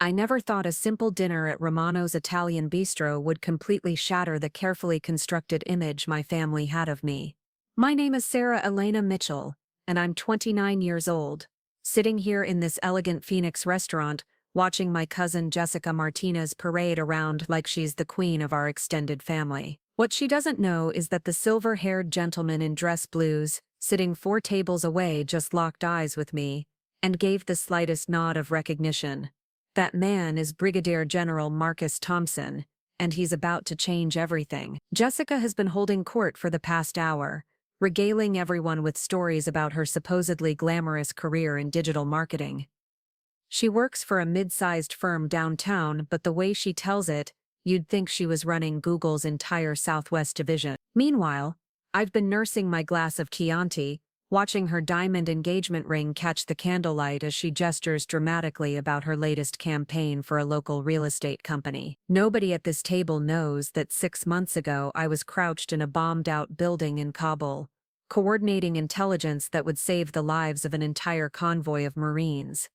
I never thought a simple dinner at Romano's Italian Bistro would completely shatter the carefully constructed image my family had of me. My name is Sarah Elena Mitchell, and I'm 29 years old, sitting here in this elegant Phoenix restaurant, watching my cousin Jessica Martinez parade around like she's the queen of our extended family. What she doesn't know is that the silver-haired gentleman in dress blues, sitting 4 tables away, just locked eyes with me and gave the slightest nod of recognition. That man is Brigadier General Marcus Thompson, and he's about to change everything. Jessica has been holding court for the past hour, regaling everyone with stories about her supposedly glamorous career in digital marketing. She works for a mid-sized firm downtown, but the way she tells it, you'd think she was running Google's entire Southwest division. Meanwhile, I've been nursing my glass of Chianti, watching her diamond engagement ring catch the candlelight as she gestures dramatically about her latest campaign for a local real estate company. Nobody at this table knows that 6 months ago I was crouched in a bombed-out building in Kabul, coordinating intelligence that would save the lives of an entire convoy of Marines.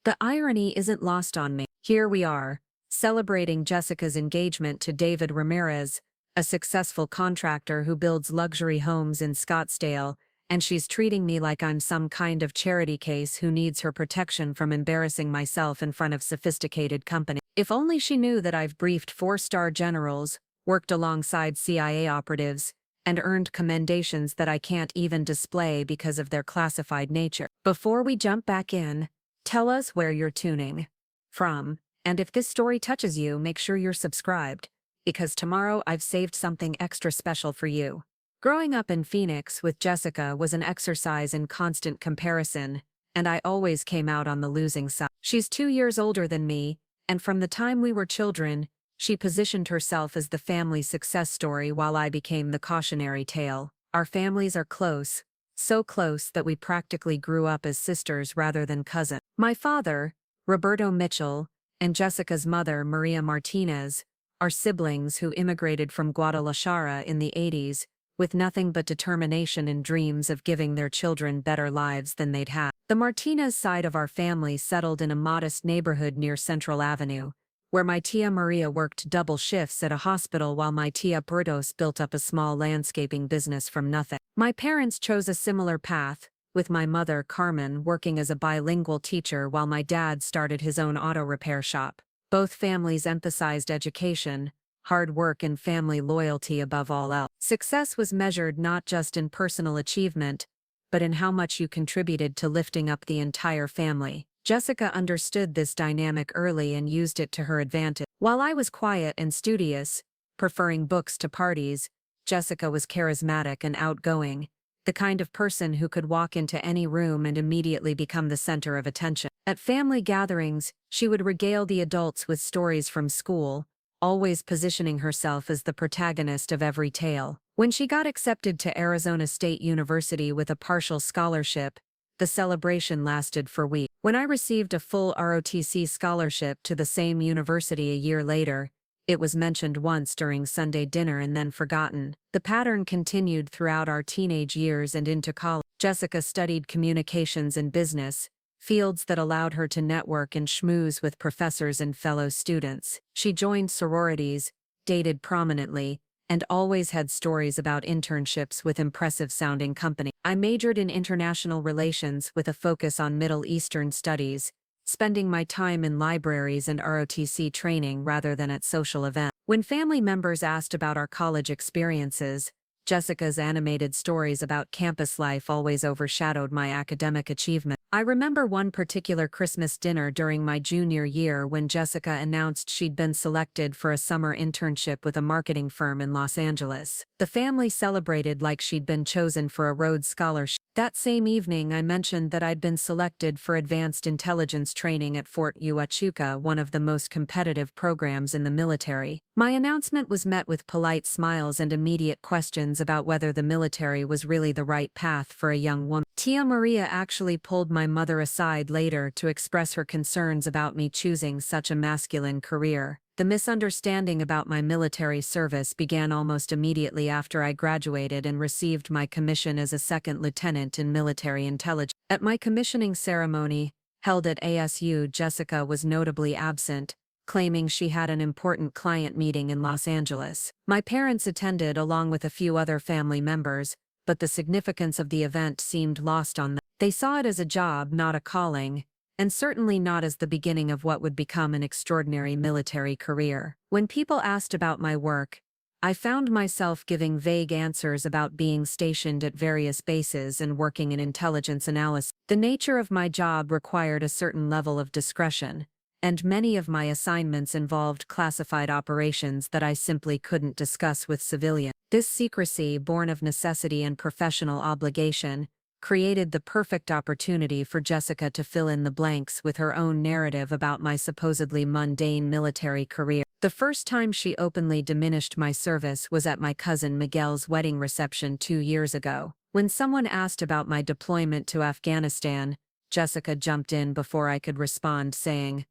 The irony isn't lost on me. Here we are, celebrating Jessica's engagement to David Ramirez, a successful contractor who builds luxury homes in Scottsdale, and she's treating me like I'm some kind of charity case who needs her protection from embarrassing myself in front of sophisticated company. If only she knew that I've briefed 4-star generals, worked alongside CIA operatives, and earned commendations that I can't even display because of their classified nature. Before we jump back in, tell us where you're tuning from, and if this story touches you, make sure you're subscribed, because tomorrow I've saved something extra special for you. Growing up in Phoenix with Jessica was an exercise in constant comparison, and I always came out on the losing side. She's 2 years older than me, and from the time we were children, she positioned herself as the family success story while I became the cautionary tale. Our families are close, so close that we practically grew up as sisters rather than cousins. My father, Roberto Mitchell, and Jessica's mother, Maria Martinez, are siblings who immigrated from Guadalajara in the 80s, with nothing but determination and dreams of giving their children better lives than they'd had. The Martinez side of our family settled in a modest neighborhood near Central Avenue, where my tia Maria worked double shifts at a hospital while my tia Bertos built up a small landscaping business from nothing. My parents chose a similar path, with my mother, Carmen, working as a bilingual teacher while my dad started his own auto repair shop. Both families emphasized education, hard work, and family loyalty above all else. Success was measured not just in personal achievement, but in how much you contributed to lifting up the entire family. Jessica understood this dynamic early and used it to her advantage. While I was quiet and studious, preferring books to parties, Jessica was charismatic and outgoing, the kind of person who could walk into any room and immediately become the center of attention. At family gatherings, she would regale the adults with stories from school, always positioning herself as the protagonist of every tale. When she got accepted to Arizona State University with a partial scholarship, the celebration lasted for weeks. When I received a full ROTC scholarship to the same university a year later, it was mentioned once during Sunday dinner and then forgotten. The pattern continued throughout our teenage years and into college. Jessica studied communications and business, fields that allowed her to network and schmooze with professors and fellow students. She joined sororities, dated prominently, and always had stories about internships with impressive-sounding companies. I majored in international relations with a focus on Middle Eastern studies, spending my time in libraries and ROTC training rather than at social events. When family members asked about our college experiences, Jessica's animated stories about campus life always overshadowed my academic achievement. I remember one particular Christmas dinner during my junior year when Jessica announced she'd been selected for a summer internship with a marketing firm in Los Angeles. The family celebrated like she'd been chosen for a Rhodes Scholarship. That same evening, I mentioned that I'd been selected for advanced intelligence training at Fort Huachuca, one of the most competitive programs in the military. My announcement was met with polite smiles and immediate questions about whether the military was really the right path for a young woman. Tia Maria actually pulled my mother aside later to express her concerns about me choosing such a masculine career. The misunderstanding about my military service began almost immediately after I graduated and received my commission as a second lieutenant in military intelligence. At my commissioning ceremony, held at ASU, Jessica was notably absent, claiming she had an important client meeting in Los Angeles. My parents attended along with a few other family members, but the significance of the event seemed lost on them. They saw it as a job, not a calling, and certainly not as the beginning of what would become an extraordinary military career. When people asked about my work, I found myself giving vague answers about being stationed at various bases and working in intelligence analysis. The nature of my job required a certain level of discretion, and many of my assignments involved classified operations that I simply couldn't discuss with civilians. This secrecy, born of necessity and professional obligation, created the perfect opportunity for Jessica to fill in the blanks with her own narrative about my supposedly mundane military career. The first time she openly diminished my service was at my cousin Miguel's wedding reception 2 years ago. When someone asked about my deployment to Afghanistan, Jessica jumped in before I could respond, saying,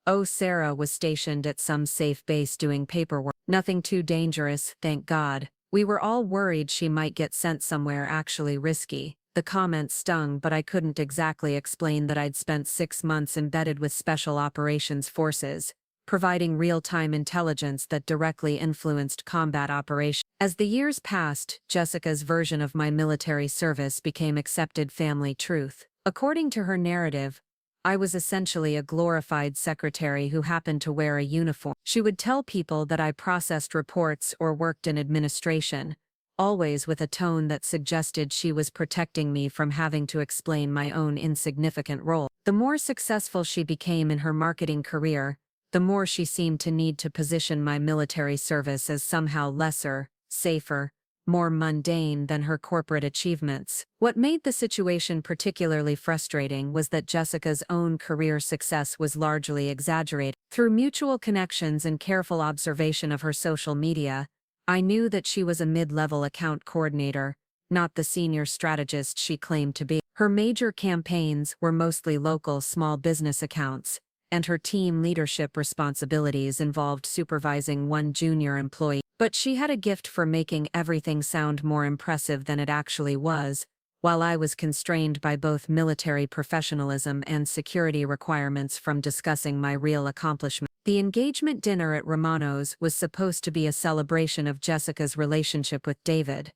"Oh, Sarah was stationed at some safe base doing paperwork. Nothing too dangerous, thank God. We were all worried she might get sent somewhere actually risky." The comment stung, but I couldn't exactly explain that I'd spent 6 months embedded with Special Operations Forces, providing real-time intelligence that directly influenced combat operations. As the years passed, Jessica's version of my military service became accepted family truth. According to her narrative, I was essentially a glorified secretary who happened to wear a uniform. She would tell people that I processed reports or worked in administration, always with a tone that suggested she was protecting me from having to explain my own insignificant role. The more successful she became in her marketing career, the more she seemed to need to position my military service as somehow lesser, safer, more mundane than her corporate achievements. What made the situation particularly frustrating was that Jessica's own career success was largely exaggerated. Through mutual connections and careful observation of her social media, I knew that she was a mid-level account coordinator, not the senior strategist she claimed to be. Her major campaigns were mostly local small business accounts, and her team leadership responsibilities involved supervising one junior employee. But she had a gift for making everything sound more impressive than it actually was, while I was constrained by both military professionalism and security requirements from discussing my real accomplishments. The engagement dinner at Romano's was supposed to be a celebration of Jessica's relationship with David.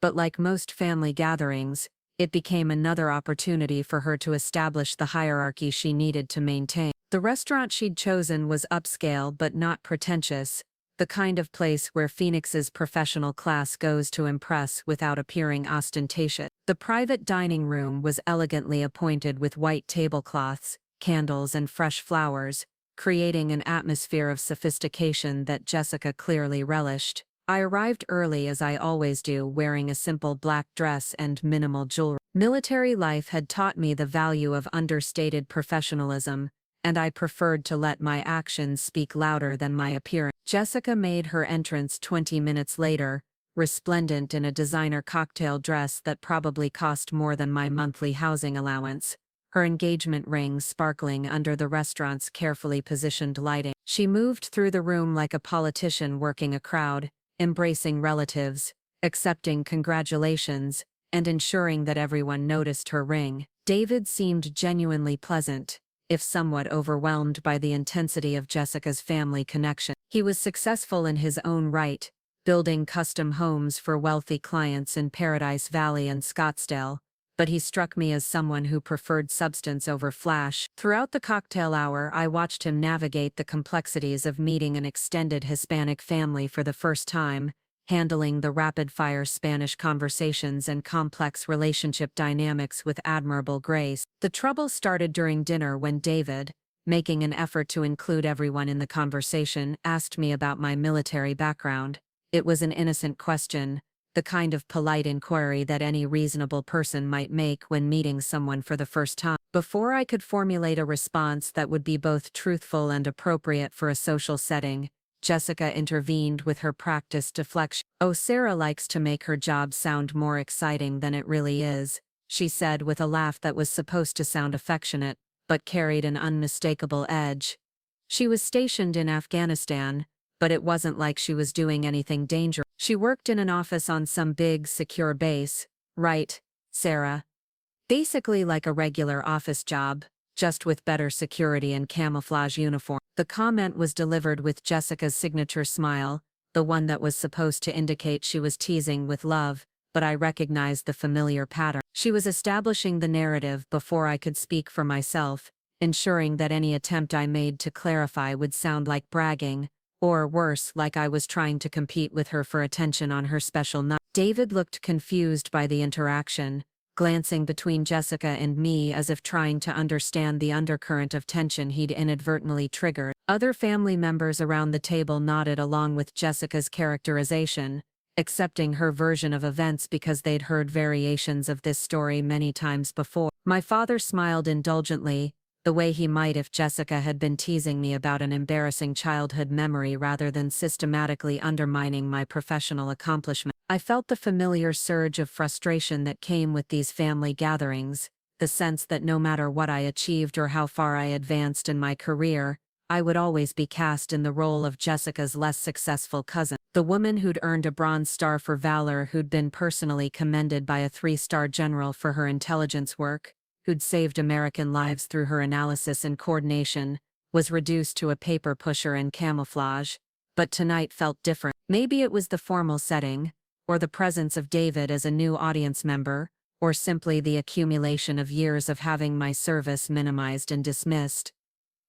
But like most family gatherings, it became another opportunity for her to establish the hierarchy she needed to maintain. The restaurant she'd chosen was upscale but not pretentious, the kind of place where Phoenix's professional class goes to impress without appearing ostentatious. The private dining room was elegantly appointed with white tablecloths, candles, and fresh flowers, creating an atmosphere of sophistication that Jessica clearly relished. I arrived early as I always do, wearing a simple black dress and minimal jewelry. Military life had taught me the value of understated professionalism, and I preferred to let my actions speak louder than my appearance. Jessica made her entrance 20 minutes later, resplendent in a designer cocktail dress that probably cost more than my monthly housing allowance, her engagement ring sparkling under the restaurant's carefully positioned lighting. She moved through the room like a politician working a crowd, embracing relatives, accepting congratulations, and ensuring that everyone noticed her ring. David seemed genuinely pleasant, if somewhat overwhelmed by the intensity of Jessica's family connection. He was successful in his own right, building custom homes for wealthy clients in Paradise Valley and Scottsdale, but he struck me as someone who preferred substance over flash. Throughout the cocktail hour, I watched him navigate the complexities of meeting an extended Hispanic family for the first time, handling the rapid-fire Spanish conversations and complex relationship dynamics with admirable grace. The trouble started during dinner when David, making an effort to include everyone in the conversation, asked me about my military background. It was an innocent question, the kind of polite inquiry that any reasonable person might make when meeting someone for the first time. Before I could formulate a response that would be both truthful and appropriate for a social setting, Jessica intervened with her practiced deflection. "Oh, Sarah likes to make her job sound more exciting than it really is," she said with a laugh that was supposed to sound affectionate, but carried an unmistakable edge. She was stationed in Afghanistan, but it wasn't like she was doing anything dangerous. She worked in an office on some big, secure base, right, Sarah? Basically like a regular office job, just with better security and camouflage uniform. The comment was delivered with Jessica's signature smile, the one that was supposed to indicate she was teasing with love, but I recognized the familiar pattern. She was establishing the narrative before I could speak for myself, ensuring that any attempt I made to clarify would sound like bragging, or worse, like I was trying to compete with her for attention on her special night. David looked confused by the interaction, glancing between Jessica and me as if trying to understand the undercurrent of tension he'd inadvertently triggered. Other family members around the table nodded along with Jessica's characterization, accepting her version of events because they'd heard variations of this story many times before. My father smiled indulgently, the way he might if Jessica had been teasing me about an embarrassing childhood memory rather than systematically undermining my professional accomplishment. I felt the familiar surge of frustration that came with these family gatherings, the sense that no matter what I achieved or how far I advanced in my career, I would always be cast in the role of Jessica's less successful cousin, the woman who'd earned a Bronze Star for valor, who'd been personally commended by a 3-star general for her intelligence work, who'd saved American lives through her analysis and coordination, was reduced to a paper pusher and camouflage. But tonight felt different. Maybe it was the formal setting, or the presence of David as a new audience member, or simply the accumulation of years of having my service minimized and dismissed.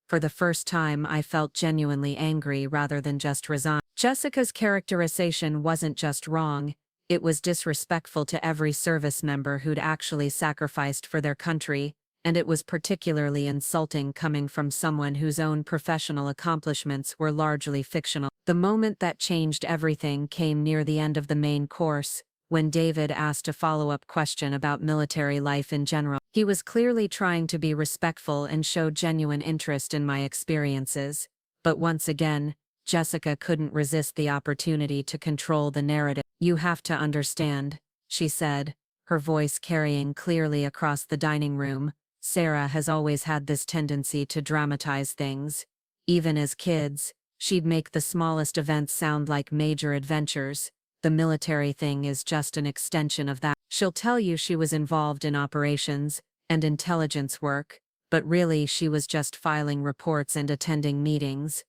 For the first time, I felt genuinely angry rather than just resigned. Jessica's characterization wasn't just wrong, it was disrespectful to every service member who'd actually sacrificed for their country, and it was particularly insulting coming from someone whose own professional accomplishments were largely fictional. The moment that changed everything came near the end of the main course, when David asked a follow-up question about military life in general. He was clearly trying to be respectful and show genuine interest in my experiences, but once again, Jessica couldn't resist the opportunity to control the narrative. "You have to understand," she said, her voice carrying clearly across the dining room. "Sarah has always had this tendency to dramatize things. Even as kids, she'd make the smallest events sound like major adventures. The military thing is just an extension of that. She'll tell you she was involved in operations and intelligence work, but really she was just filing reports and attending meetings.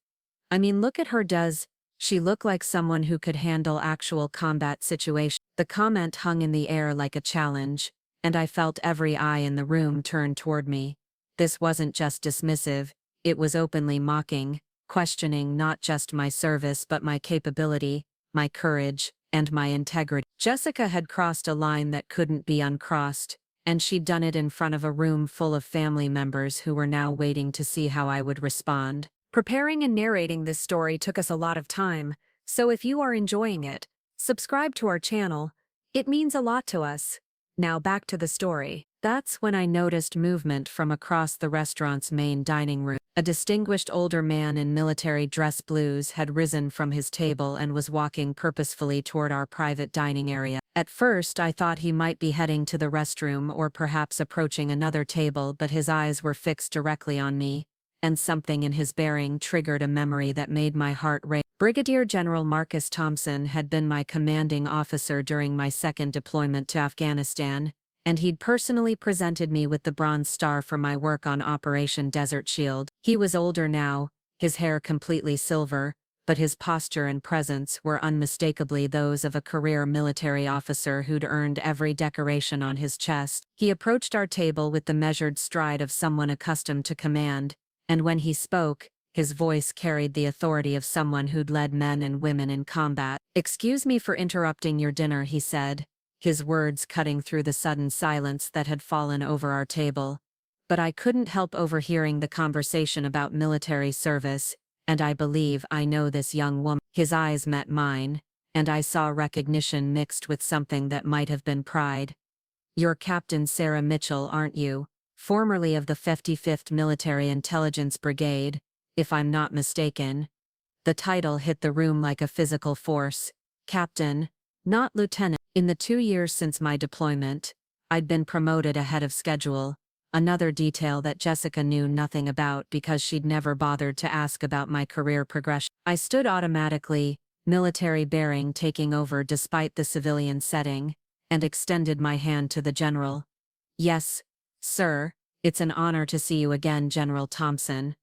I mean, look at her. Does she look like someone who could handle actual combat situations?" The comment hung in the air like a challenge, and I felt every eye in the room turn toward me. This wasn't just dismissive, it was openly mocking, questioning not just my service but my capability, my courage, and my integrity. Jessica had crossed a line that couldn't be uncrossed, and she'd done it in front of a room full of family members who were now waiting to see how I would respond. Preparing and narrating this story took us a lot of time, so if you are enjoying it, subscribe to our channel. It means a lot to us. Now back to the story. That's when I noticed movement from across the restaurant's main dining room. A distinguished older man in military dress blues had risen from his table and was walking purposefully toward our private dining area. At first, I thought he might be heading to the restroom or perhaps approaching another table, but his eyes were fixed directly on me, and something in his bearing triggered a memory that made my heart race. Brigadier General Marcus Thompson had been my commanding officer during my second deployment to Afghanistan, and he'd personally presented me with the Bronze Star for my work on Operation Desert Shield. He was older now, his hair completely silver, but his posture and presence were unmistakably those of a career military officer who'd earned every decoration on his chest. He approached our table with the measured stride of someone accustomed to command, and when he spoke, his voice carried the authority of someone who'd led men and women in combat. "Excuse me for interrupting your dinner," he said, his words cutting through the sudden silence that had fallen over our table. But I couldn't help overhearing the conversation about military service, and I believe I know this young woman. His eyes met mine, and I saw recognition mixed with something that might have been pride. "You're Captain Sarah Mitchell, aren't you? Formerly of the 55th Military Intelligence Brigade, if I'm not mistaken." The title hit the room like a physical force. Captain, not lieutenant. In the 2 years since my deployment, I'd been promoted ahead of schedule, another detail that Jessica knew nothing about because she'd never bothered to ask about my career progression. I stood automatically, military bearing taking over despite the civilian setting, and extended my hand to the general. "Yes, sir," It's an honor to see you again, General Thompson.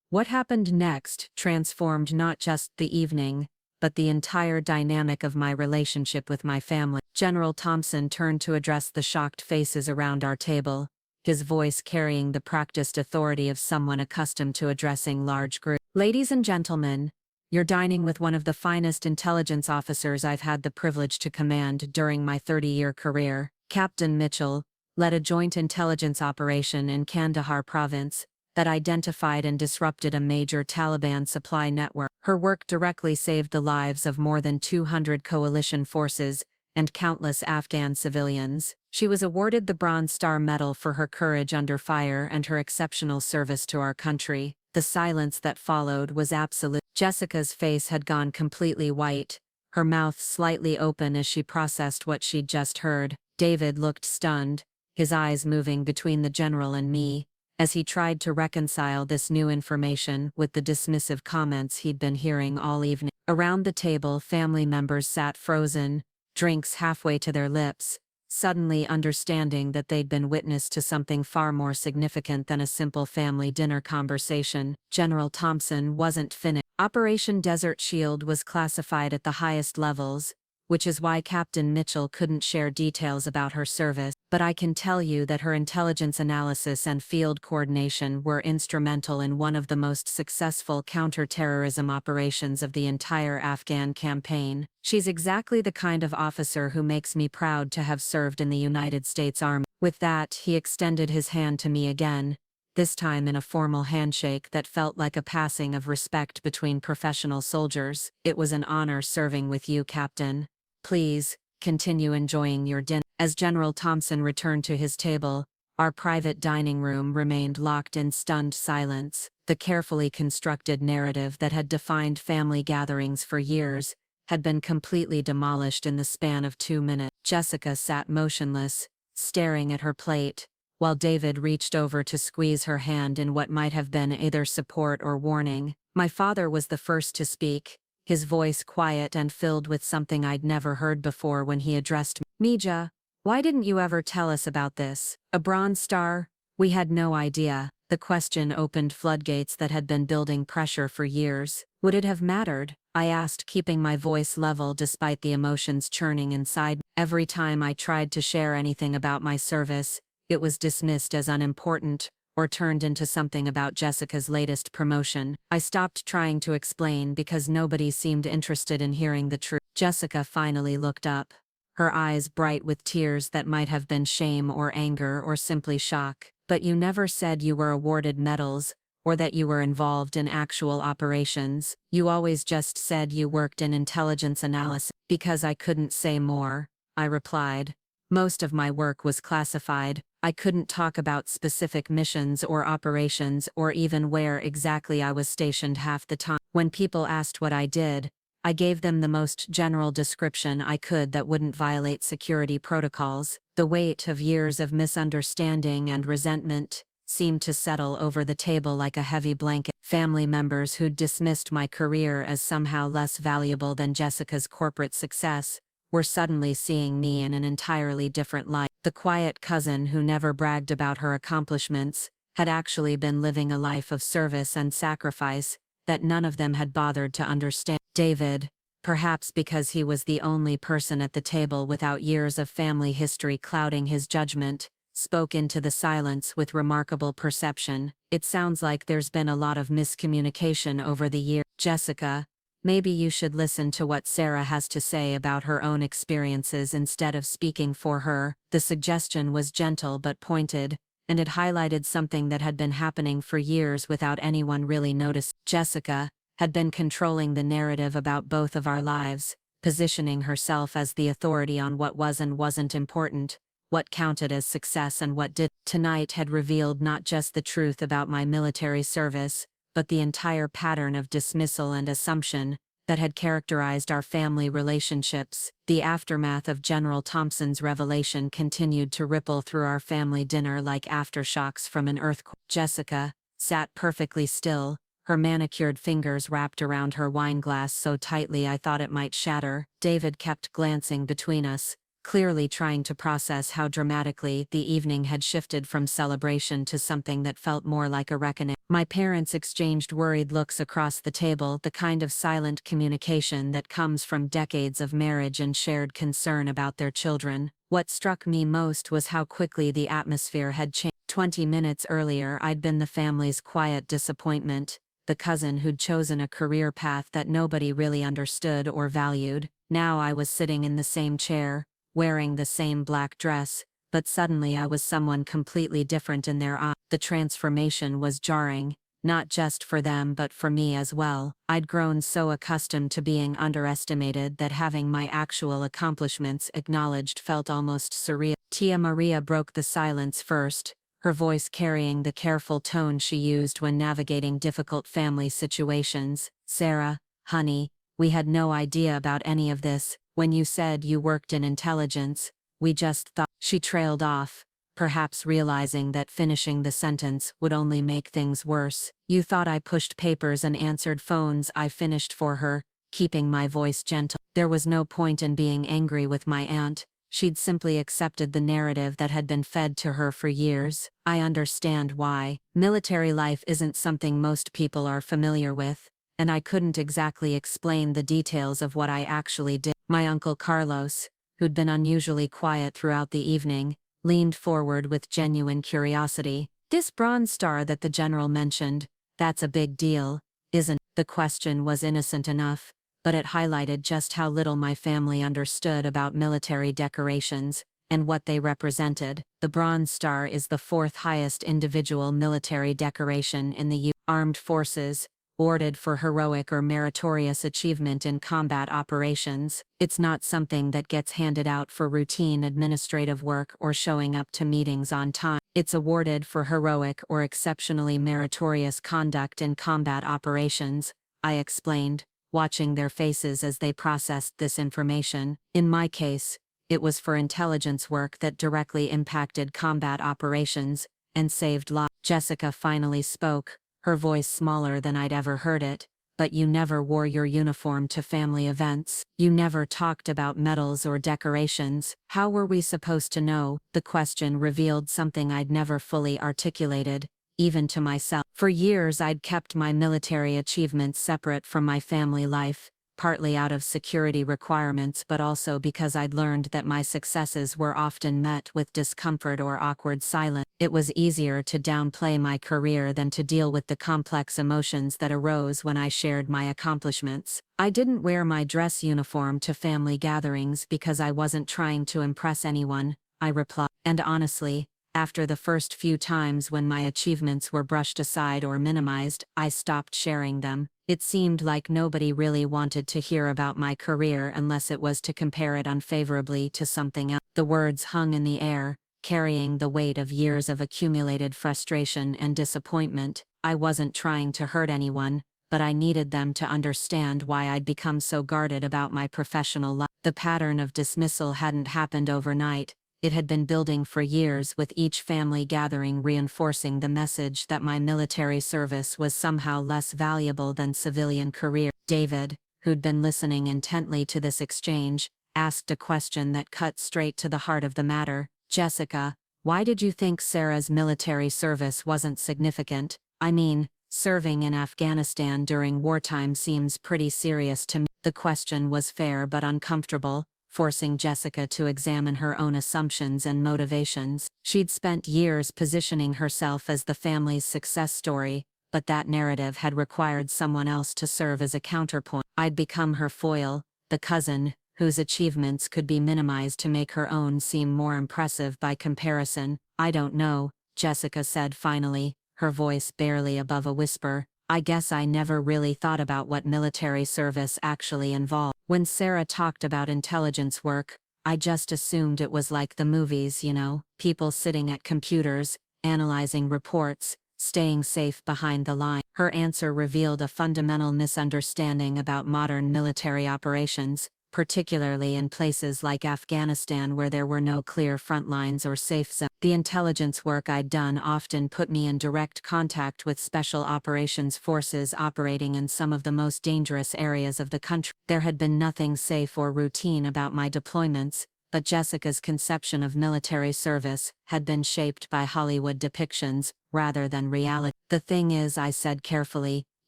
What happened next transformed not just the evening, but the entire dynamic of my relationship with my family. General Thompson turned to address the shocked faces around our table, his voice carrying the practiced authority of someone accustomed to addressing large groups. Ladies and gentlemen, you're dining with one of the finest intelligence officers I've had the privilege to command during my 30-year career. Captain Mitchell led a joint intelligence operation in Kandahar province that identified and disrupted a major Taliban supply network. Her work directly saved the lives of more than 200 coalition forces and countless Afghan civilians. She was awarded the Bronze Star Medal for her courage under fire and her exceptional service to our country. The silence that followed was absolute. Jessica's face had gone completely white, her mouth slightly open as she processed what she'd just heard. David looked stunned, his eyes moving between the general and me, as he tried to reconcile this new information with the dismissive comments he'd been hearing all evening. Around the table, family members sat frozen, drinks halfway to their lips, suddenly understanding that they'd been witness to something far more significant than a simple family dinner conversation. General Thompson wasn't finished. Operation Desert Shield was classified at the highest levels, which is why Captain Mitchell couldn't share details about her service, but I can tell you that her intelligence analysis and field coordination were instrumental in one of the most successful counter-terrorism operations of the entire Afghan campaign. She's exactly the kind of officer who makes me proud to have served in the United States Army. With that, he extended his hand to me again, this time in a formal handshake that felt like a passing of respect between professional soldiers. It was an honor serving with you, Captain. Please, continue enjoying your dinner. As General Thompson returned to his table, our private dining room remained locked in stunned silence. The carefully constructed narrative that had defined family gatherings for years had been completely demolished in the span of 2 minutes. Jessica sat motionless, staring at her plate, while David reached over to squeeze her hand in what might have been either support or warning. My father was the first to speak, his voice quiet and filled with something I'd never heard before when he addressed me. Mija, why didn't you ever tell us about this? A Bronze Star? We had no idea. The question opened floodgates that had been building pressure for years. Would it have mattered? I asked, keeping my voice level despite the emotions churning inside me. Every time I tried to share anything about my service, it was dismissed as unimportant, or turned into something about Jessica's latest promotion. I stopped trying to explain because nobody seemed interested in hearing the truth. Jessica finally looked up, her eyes bright with tears that might have been shame or anger or simply shock. But you never said you were awarded medals, or that you were involved in actual operations. You always just said you worked in intelligence analysis. Because I couldn't say more, I replied. Most of my work was classified. I couldn't talk about specific missions or operations or even where exactly I was stationed half the time. When people asked what I did, I gave them the most general description I could that wouldn't violate security protocols. The weight of years of misunderstanding and resentment seemed to settle over the table like a heavy blanket. Family members who'd dismissed my career as somehow less valuable than Jessica's corporate success were suddenly seeing me in an entirely different light. The quiet cousin who never bragged about her accomplishments had actually been living a life of service and sacrifice that none of them had bothered to understand. David, perhaps because he was the only person at the table without years of family history clouding his judgment, spoke into the silence with remarkable perception. It sounds like there's been a lot of miscommunication over the years. Jessica, maybe you should listen to what Sarah has to say about her own experiences instead of speaking for her. The suggestion was gentle but pointed, and it highlighted something that had been happening for years without anyone really noticing. Jessica had been controlling the narrative about both of our lives, positioning herself as the authority on what was and wasn't important, what counted as success and what did. Tonight had revealed not just the truth about my military service, but the entire pattern of dismissal and assumption that had characterized our family relationships. The aftermath of General Thompson's revelation continued to ripple through our family dinner like aftershocks from an earthquake. Jessica sat perfectly still, her manicured fingers wrapped around her wine glass so tightly I thought it might shatter. David kept glancing between us, clearly trying to process how dramatically the evening had shifted from celebration to something that felt more like a reckoning. My parents exchanged worried looks across the table, the kind of silent communication that comes from decades of marriage and shared concern about their children. What struck me most was how quickly the atmosphere had changed. 20 minutes earlier, I'd been the family's quiet disappointment, the cousin who'd chosen a career path that nobody really understood or valued. Now I was sitting in the same chair, wearing the same black dress, but suddenly I was someone completely different in their eyes. The transformation was jarring, not just for them but for me as well. I'd grown so accustomed to being underestimated that having my actual accomplishments acknowledged felt almost surreal. Tia Maria broke the silence first, her voice carrying the careful tone she used when navigating difficult family situations. "Sarah, honey, we had no idea about any of this. When you said you worked in intelligence, we just thought." She trailed off, perhaps realizing that finishing the sentence would only make things worse. "You thought I pushed papers and answered phones," I finished for her, keeping my voice gentle. There was no point in being angry with my aunt. She'd simply accepted the narrative that had been fed to her for years. I understand why. Military life isn't something most people are familiar with, and I couldn't exactly explain the details of what I actually did. My uncle Carlos, who'd been unusually quiet throughout the evening, leaned forward with genuine curiosity. "This Bronze Star that the general mentioned, that's a big deal, isn't it?" The question was innocent enough, but it highlighted just how little my family understood about military decorations and what they represented. The Bronze Star is the fourth highest individual military decoration in the U.S. Armed Forces, awarded for heroic or meritorious achievement in combat operations. It's not something that gets handed out for routine administrative work or showing up to meetings on time. It's awarded for heroic or exceptionally meritorious conduct in combat operations, I explained, watching their faces as they processed this information. In my case, it was for intelligence work that directly impacted combat operations and saved lives. Jessica finally spoke, her voice smaller than I'd ever heard it. "But you never wore your uniform to family events. You never talked about medals or decorations. How were we supposed to know?" The question revealed something I'd never fully articulated, even to myself. For years I'd kept my military achievements separate from my family life, partly out of security requirements but also because I'd learned that my successes were often met with discomfort or awkward silence. It was easier to downplay my career than to deal with the complex emotions that arose when I shared my accomplishments. I didn't wear my dress uniform to family gatherings because I wasn't trying to impress anyone, I replied. And honestly, after the first few times when my achievements were brushed aside or minimized, I stopped sharing them. It seemed like nobody really wanted to hear about my career unless it was to compare it unfavorably to something else. The words hung in the air, carrying the weight of years of accumulated frustration and disappointment. I wasn't trying to hurt anyone, but I needed them to understand why I'd become so guarded about my professional life. The pattern of dismissal hadn't happened overnight. It had been building for years, with each family gathering reinforcing the message that my military service was somehow less valuable than civilian career. David, who'd been listening intently to this exchange, asked a question that cut straight to the heart of the matter. "Jessica, why did you think Sarah's military service wasn't significant? I mean, serving in Afghanistan during wartime seems pretty serious to me." The question was fair but uncomfortable, forcing Jessica to examine her own assumptions and motivations. She'd spent years positioning herself as the family's success story, but that narrative had required someone else to serve as a counterpoint. I'd become her foil, the cousin, whose achievements could be minimized to make her own seem more impressive by comparison. "I don't know," Jessica said finally, her voice barely above a whisper. "I guess I never really thought about what military service actually involved. When Sarah talked about intelligence work, I just assumed it was like the movies, you know, people sitting at computers, analyzing reports, staying safe behind the line." Her answer revealed a fundamental misunderstanding about modern military operations, particularly in places like Afghanistan where there were no clear front lines or safe zones. The intelligence work I'd done often put me in direct contact with special operations forces operating in some of the most dangerous areas of the country. There had been nothing safe or routine about my deployments, but Jessica's conception of military service had been shaped by Hollywood depictions rather than reality. The thing is, I said carefully,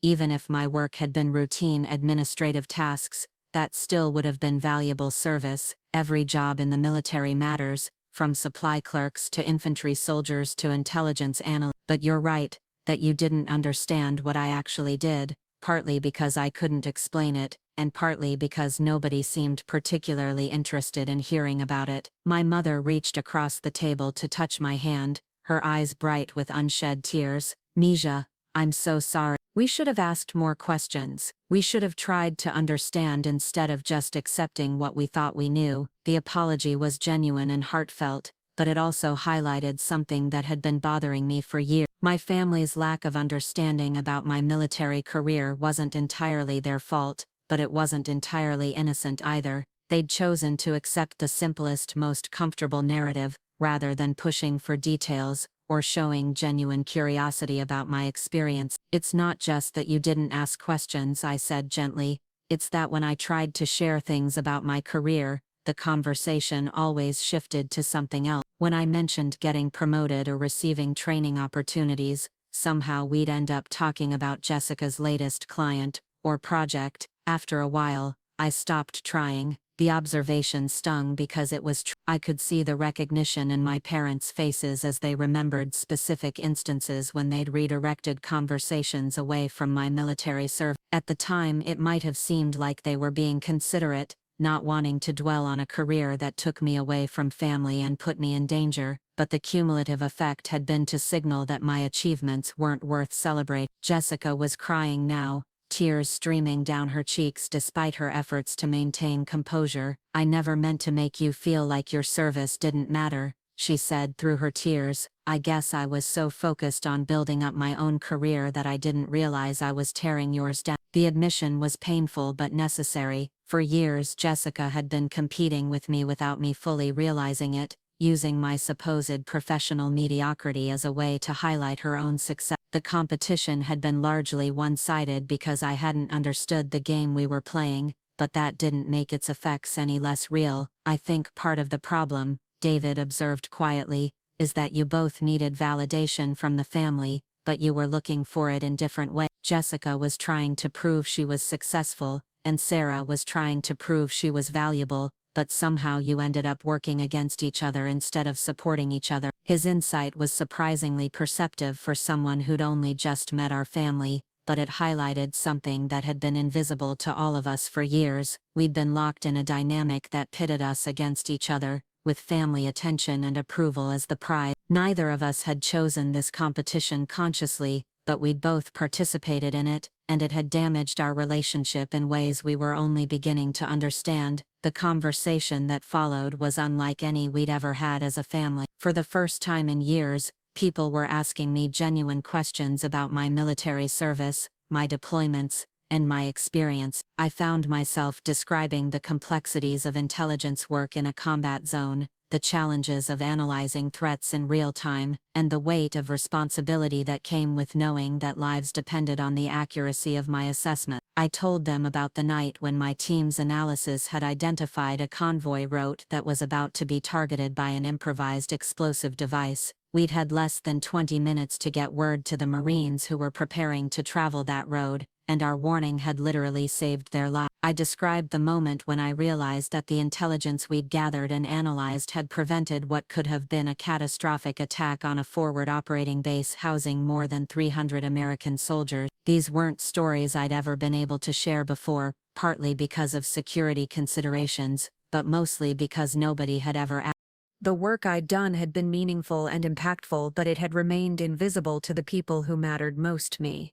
even if my work had been routine administrative tasks, that still would have been valuable service. Every job in the military matters, from supply clerks to infantry soldiers to intelligence analysts. But you're right, that you didn't understand what I actually did, partly because I couldn't explain it, and partly because nobody seemed particularly interested in hearing about it. My mother reached across the table to touch my hand, her eyes bright with unshed tears. Misha, I'm so sorry. We should have asked more questions. We should have tried to understand instead of just accepting what we thought we knew. The apology was genuine and heartfelt, but it also highlighted something that had been bothering me for years. My family's lack of understanding about my military career wasn't entirely their fault, but it wasn't entirely innocent either. They'd chosen to accept the simplest, most comfortable narrative, rather than pushing for details, or showing genuine curiosity about my experience. It's not just that you didn't ask questions, I said gently, it's that when I tried to share things about my career, the conversation always shifted to something else. When I mentioned getting promoted or receiving training opportunities, somehow we'd end up talking about Jessica's latest client, or project. After a while, I stopped trying. The observation stung because it was true. I could see the recognition in my parents' faces as they remembered specific instances when they'd redirected conversations away from my military service. At the time, it might have seemed like they were being considerate, not wanting to dwell on a career that took me away from family and put me in danger, but the cumulative effect had been to signal that my achievements weren't worth celebrating. Jessica was crying now, tears streaming down her cheeks despite her efforts to maintain composure. I never meant to make you feel like your service didn't matter, she said through her tears. I guess I was so focused on building up my own career that I didn't realize I was tearing yours down. The admission was painful but necessary. For years Jessica had been competing with me without me fully realizing it, using my supposed professional mediocrity as a way to highlight her own success. The competition had been largely one-sided because I hadn't understood the game we were playing, but that didn't make its effects any less real. I think part of the problem, David observed quietly, is that you both needed validation from the family, but you were looking for it in different ways. Jessica was trying to prove she was successful, and Sarah was trying to prove she was valuable, but somehow you ended up working against each other instead of supporting each other. His insight was surprisingly perceptive for someone who'd only just met our family, but it highlighted something that had been invisible to all of us for years. We'd been locked in a dynamic that pitted us against each other, with family attention and approval as the prize. Neither of us had chosen this competition consciously, but we'd both participated in it, and it had damaged our relationship in ways we were only beginning to understand. The conversation that followed was unlike any we'd ever had as a family. For the first time in years, people were asking me genuine questions about my military service, my deployments, and my experience. I found myself describing the complexities of intelligence work in a combat zone, the challenges of analyzing threats in real time, and the weight of responsibility that came with knowing that lives depended on the accuracy of my assessment. I told them about the night when my team's analysis had identified a convoy route that was about to be targeted by an improvised explosive device. We'd had less than 20 minutes to get word to the Marines who were preparing to travel that road, and our warning had literally saved their lives. I described the moment when I realized that the intelligence we'd gathered and analyzed had prevented what could have been a catastrophic attack on a forward operating base housing more than 300 American soldiers. These weren't stories I'd ever been able to share before, partly because of security considerations, but mostly because nobody had ever asked. The work I'd done had been meaningful and impactful, but it had remained invisible to the people who mattered most to me.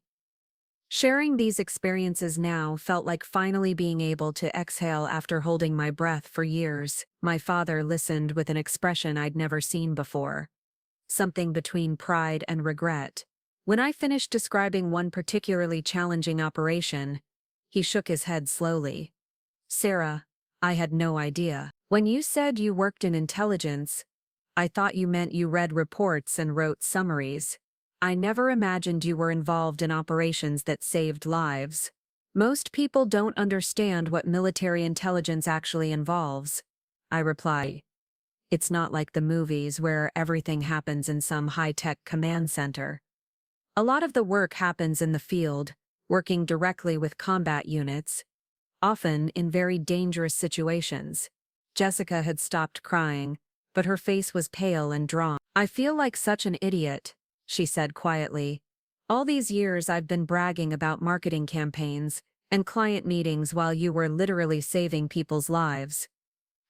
Sharing these experiences now felt like finally being able to exhale after holding my breath for years. My father listened with an expression I'd never seen before. Something between pride and regret. When I finished describing one particularly challenging operation, he shook his head slowly. "Sarah, I had no idea. When you said you worked in intelligence, I thought you meant you read reports and wrote summaries. I never imagined you were involved in operations that saved lives. Most people don't understand what military intelligence actually involves. I reply. It's not like the movies where everything happens in some high-tech command center. A lot of the work happens in the field, working directly with combat units, often in very dangerous situations. Jessica had stopped crying, but her face was pale and drawn. I feel like such an idiot, she said quietly. All these years I've been bragging about marketing campaigns and client meetings while you were literally saving people's lives.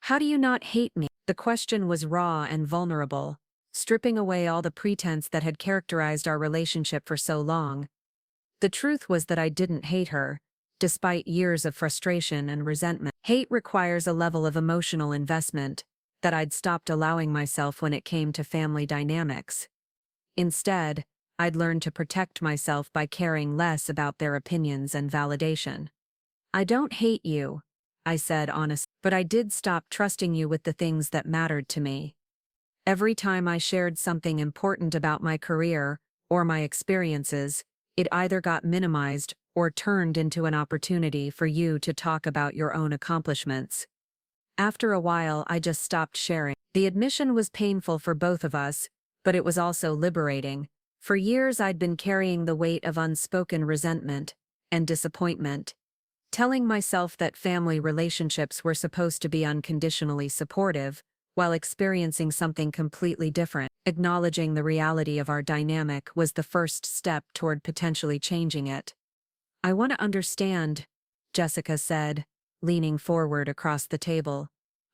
How do you not hate me? The question was raw and vulnerable, stripping away all the pretense that had characterized our relationship for so long. The truth was that I didn't hate her, despite years of frustration and resentment. Hate requires a level of emotional investment that I'd stopped allowing myself when it came to family dynamics. Instead, I'd learned to protect myself by caring less about their opinions and validation. I don't hate you, I said honestly, but I did stop trusting you with the things that mattered to me. Every time I shared something important about my career or my experiences, it either got minimized or turned into an opportunity for you to talk about your own accomplishments. After a while, I just stopped sharing. The admission was painful for both of us, but it was also liberating. For years, I'd been carrying the weight of unspoken resentment and disappointment, telling myself that family relationships were supposed to be unconditionally supportive, while experiencing something completely different. Acknowledging the reality of our dynamic was the first step toward potentially changing it. I want to understand, Jessica said, leaning forward across the table.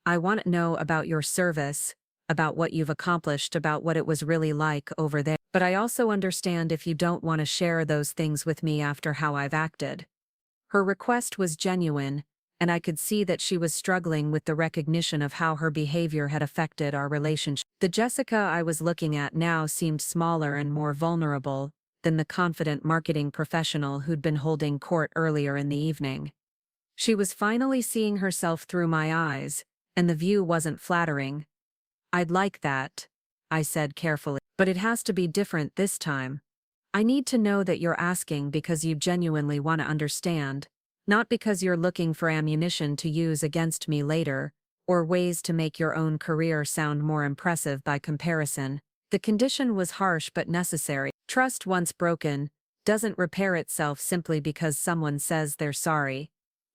I want to know about your service, about what you've accomplished, about what it was really like over there. But I also understand if you don't want to share those things with me after how I've acted. Her request was genuine, and I could see that she was struggling with the recognition of how her behavior had affected our relationship. The Jessica I was looking at now seemed smaller and more vulnerable than the confident marketing professional who'd been holding court earlier in the evening. She was finally seeing herself through my eyes, and the view wasn't flattering. I'd like that, I said carefully, but it has to be different this time. I need to know that you're asking because you genuinely want to understand, not because you're looking for ammunition to use against me later, or ways to make your own career sound more impressive by comparison. The condition was harsh but necessary. Trust once broken doesn't repair itself simply because someone says they're sorry.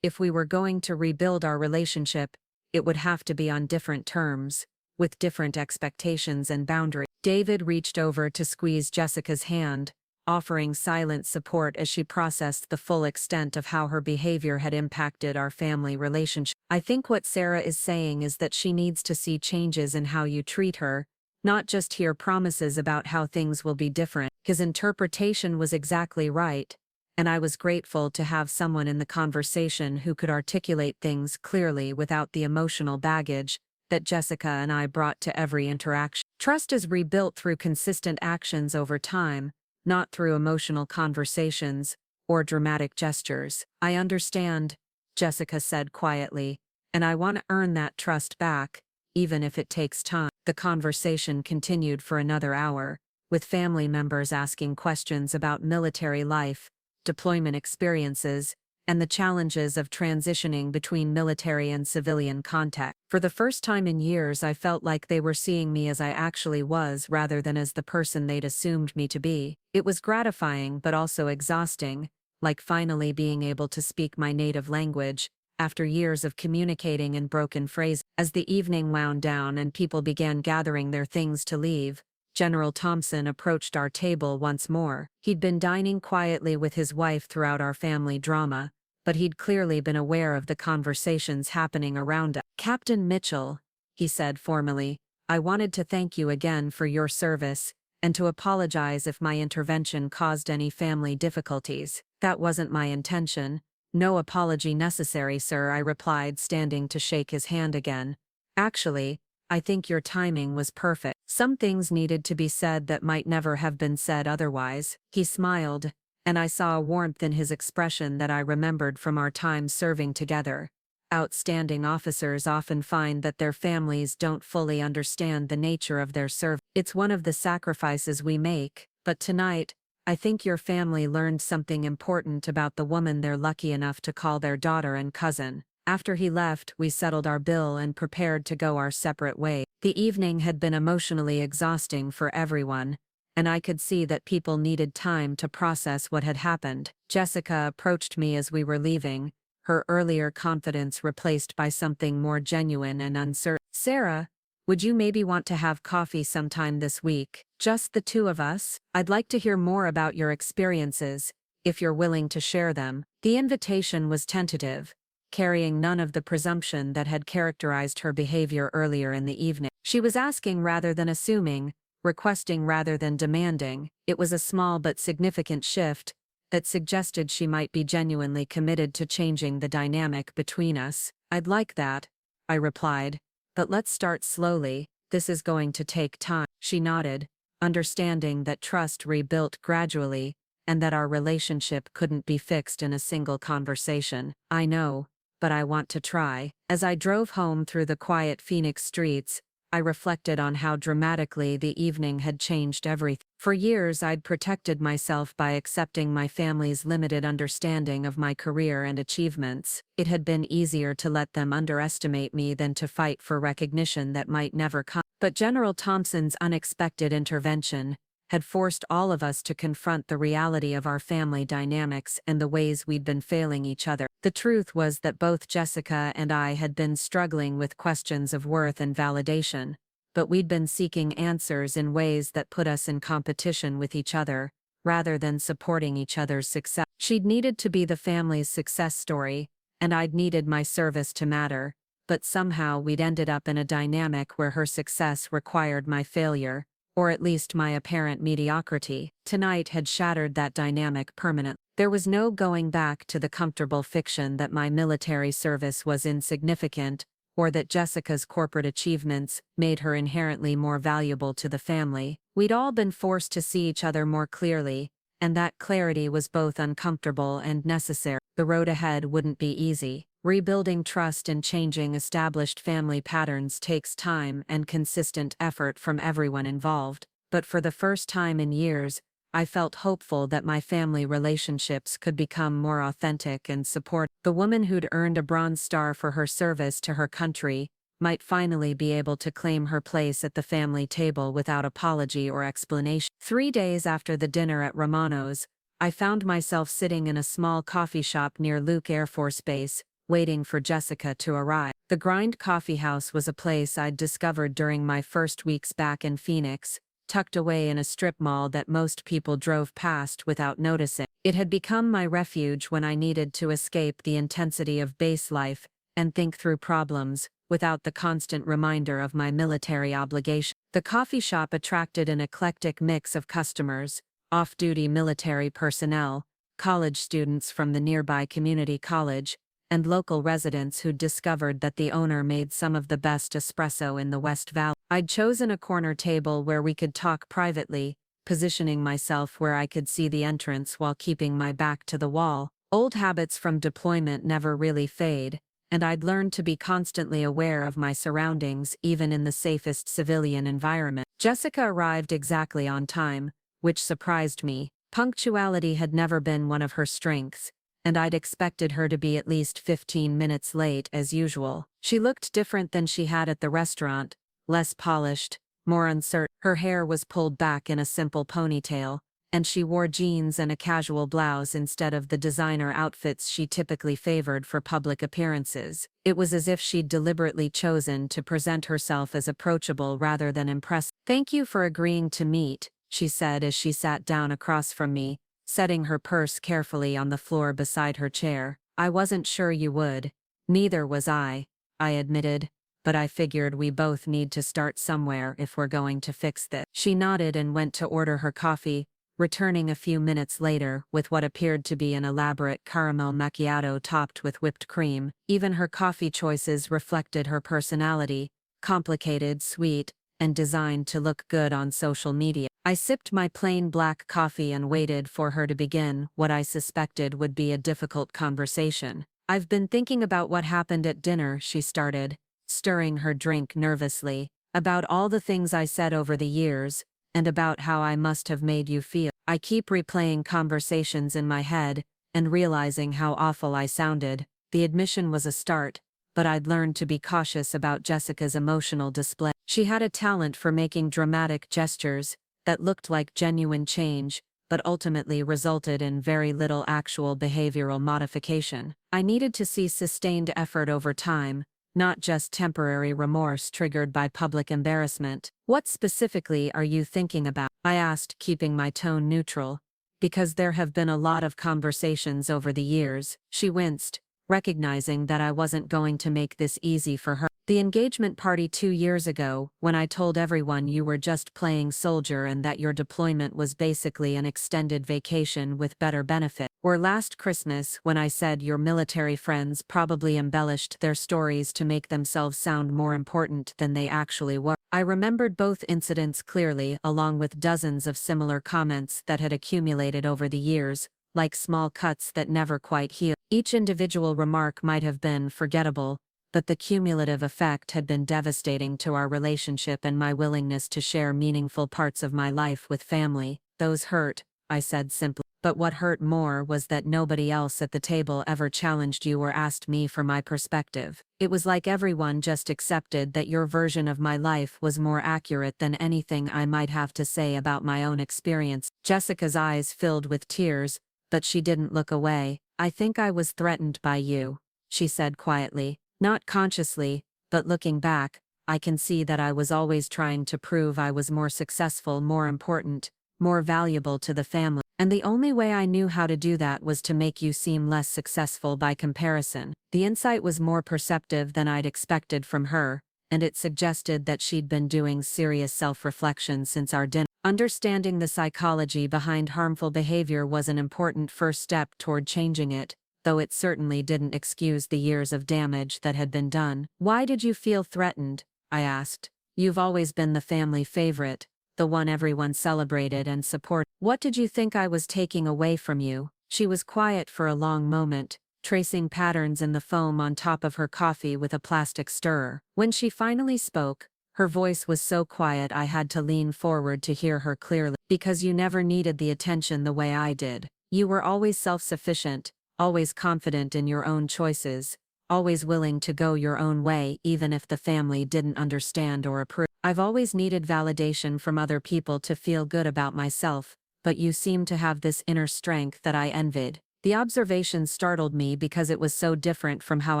If we were going to rebuild our relationship, it would have to be on different terms, with different expectations and boundaries. David reached over to squeeze Jessica's hand, offering silent support as she processed the full extent of how her behavior had impacted our family relationship. I think what Sarah is saying is that she needs to see changes in how you treat her, not just hear promises about how things will be different. His interpretation was exactly right, and I was grateful to have someone in the conversation who could articulate things clearly without the emotional baggage that Jessica and I brought to every interaction. Trust is rebuilt through consistent actions over time, not through emotional conversations or dramatic gestures. I understand, Jessica said quietly, and I want to earn that trust back, even if it takes time. The conversation continued for another hour, with family members asking questions about military life, deployment experiences, and the challenges of transitioning between military and civilian contact. For the first time in years, I felt like they were seeing me as I actually was rather than as the person they'd assumed me to be. It was gratifying but also exhausting, like finally being able to speak my native language, after years of communicating in broken phrases. As the evening wound down and people began gathering their things to leave, General Thompson approached our table once more. He'd been dining quietly with his wife throughout our family drama, but he'd clearly been aware of the conversations happening around us. Captain Mitchell, he said formally, I wanted to thank you again for your service, and to apologize if my intervention caused any family difficulties. That wasn't my intention. No apology necessary, sir, I replied, standing to shake his hand again. Actually, I think your timing was perfect. Some things needed to be said that might never have been said otherwise. He smiled, and I saw a warmth in his expression that I remembered from our time serving together. Outstanding officers often find that their families don't fully understand the nature of their service. It's one of the sacrifices we make, but tonight, I think your family learned something important about the woman they're lucky enough to call their daughter and cousin. After he left, we settled our bill and prepared to go our separate ways. The evening had been emotionally exhausting for everyone, and I could see that people needed time to process what had happened. Jessica approached me as we were leaving, her earlier confidence replaced by something more genuine and uncertain. "Sarah, would you maybe want to have coffee sometime this week? Just the two of us? I'd like to hear more about your experiences, if you're willing to share them." The invitation was tentative, carrying none of the presumption that had characterized her behavior earlier in the evening. She was asking rather than assuming, requesting rather than demanding. It was a small but significant shift that suggested she might be genuinely committed to changing the dynamic between us. "I'd like that," I replied, "but let's start slowly. This is going to take time." She nodded, understanding that trust rebuilt gradually, and that our relationship couldn't be fixed in a single conversation. "I know, but I want to try." As I drove home through the quiet Phoenix streets, I reflected on how dramatically the evening had changed everything. For years I'd protected myself by accepting my family's limited understanding of my career and achievements. It had been easier to let them underestimate me than to fight for recognition that might never come. But General Thompson's unexpected intervention had forced all of us to confront the reality of our family dynamics and the ways we'd been failing each other. The truth was that both Jessica and I had been struggling with questions of worth and validation, but we'd been seeking answers in ways that put us in competition with each other, rather than supporting each other's success. She'd needed to be the family's success story, and I'd needed my service to matter, but somehow we'd ended up in a dynamic where her success required my failure, or at least my apparent mediocrity. Tonight had shattered that dynamic permanently. There was no going back to the comfortable fiction that my military service was insignificant, or that Jessica's corporate achievements made her inherently more valuable to the family. We'd all been forced to see each other more clearly, and that clarity was both uncomfortable and necessary. The road ahead wouldn't be easy. Rebuilding trust and changing established family patterns takes time and consistent effort from everyone involved, but for the first time in years, I felt hopeful that my family relationships could become more authentic and supportive. The woman who'd earned a Bronze Star for her service to her country might finally be able to claim her place at the family table without apology or explanation. 3 days after the dinner at Romano's, I found myself sitting in a small coffee shop near Luke Air Force Base, waiting for Jessica to arrive. The Grind Coffee House was a place I'd discovered during my first weeks back in Phoenix, tucked away in a strip mall that most people drove past without noticing. It had become my refuge when I needed to escape the intensity of base life and think through problems, without the constant reminder of my military obligation. The coffee shop attracted an eclectic mix of customers: off-duty military personnel, college students from the nearby community college, and local residents who'd discovered that the owner made some of the best espresso in the West Valley. I'd chosen a corner table where we could talk privately, positioning myself where I could see the entrance while keeping my back to the wall. Old habits from deployment never really fade, and I'd learned to be constantly aware of my surroundings even in the safest civilian environment. Jessica arrived exactly on time, which surprised me. Punctuality had never been one of her strengths, and I'd expected her to be at least 15 minutes late as usual. She looked different than she had at the restaurant, less polished, more uncertain. Her hair was pulled back in a simple ponytail, and she wore jeans and a casual blouse instead of the designer outfits she typically favored for public appearances. It was as if she'd deliberately chosen to present herself as approachable rather than impressive. "Thank you for agreeing to meet," she said as she sat down across from me, setting her purse carefully on the floor beside her chair. "I wasn't sure you would." "Neither was I admitted, "but I figured we both need to start somewhere if we're going to fix this." She nodded and went to order her coffee, returning a few minutes later with what appeared to be an elaborate caramel macchiato topped with whipped cream. Even her coffee choices reflected her personality: complicated, sweet, and designed to look good on social media. I sipped my plain black coffee and waited for her to begin what I suspected would be a difficult conversation. "I've been thinking about what happened at dinner," she started, stirring her drink nervously, "about all the things I said over the years, and about how I must have made you feel. I keep replaying conversations in my head, and realizing how awful I sounded." The admission was a start, but I'd learned to be cautious about Jessica's emotional display. She had a talent for making dramatic gestures that looked like genuine change, but ultimately resulted in very little actual behavioral modification. I needed to see sustained effort over time, not just temporary remorse triggered by public embarrassment. What specifically are you thinking about? I asked, keeping my tone neutral. Because there have been a lot of conversations over the years. She winced, recognizing that I wasn't going to make this easy for her. The engagement party 2 years ago, when I told everyone you were just playing soldier and that your deployment was basically an extended vacation with better benefit. Or last Christmas, when I said your military friends probably embellished their stories to make themselves sound more important than they actually were. I remembered both incidents clearly, along with dozens of similar comments that had accumulated over the years, like small cuts that never quite healed. Each individual remark might have been forgettable, but the cumulative effect had been devastating to our relationship and my willingness to share meaningful parts of my life with family. Those hurt, I said simply. But what hurt more was that nobody else at the table ever challenged you or asked me for my perspective. It was like everyone just accepted that your version of my life was more accurate than anything I might have to say about my own experience. Jessica's eyes filled with tears, but she didn't look away. I think I was threatened by you, she said quietly. Not consciously, but looking back, I can see that I was always trying to prove I was more successful, more important, more valuable to the family. And the only way I knew how to do that was to make you seem less successful by comparison. The insight was more perceptive than I'd expected from her, and it suggested that she'd been doing serious self-reflection since our dinner. Understanding the psychology behind harmful behavior was an important first step toward changing it, though it certainly didn't excuse the years of damage that had been done. Why did you feel threatened? I asked. You've always been the family favorite, the one everyone celebrated and supported. What did you think I was taking away from you? She was quiet for a long moment, tracing patterns in the foam on top of her coffee with a plastic stirrer. When she finally spoke, her voice was so quiet I had to lean forward to hear her clearly. Because you never needed the attention the way I did. You were always self-sufficient, always confident in your own choices, always willing to go your own way even if the family didn't understand or approve. I've always needed validation from other people to feel good about myself, but you seem to have this inner strength that I envied. The observation startled me because it was so different from how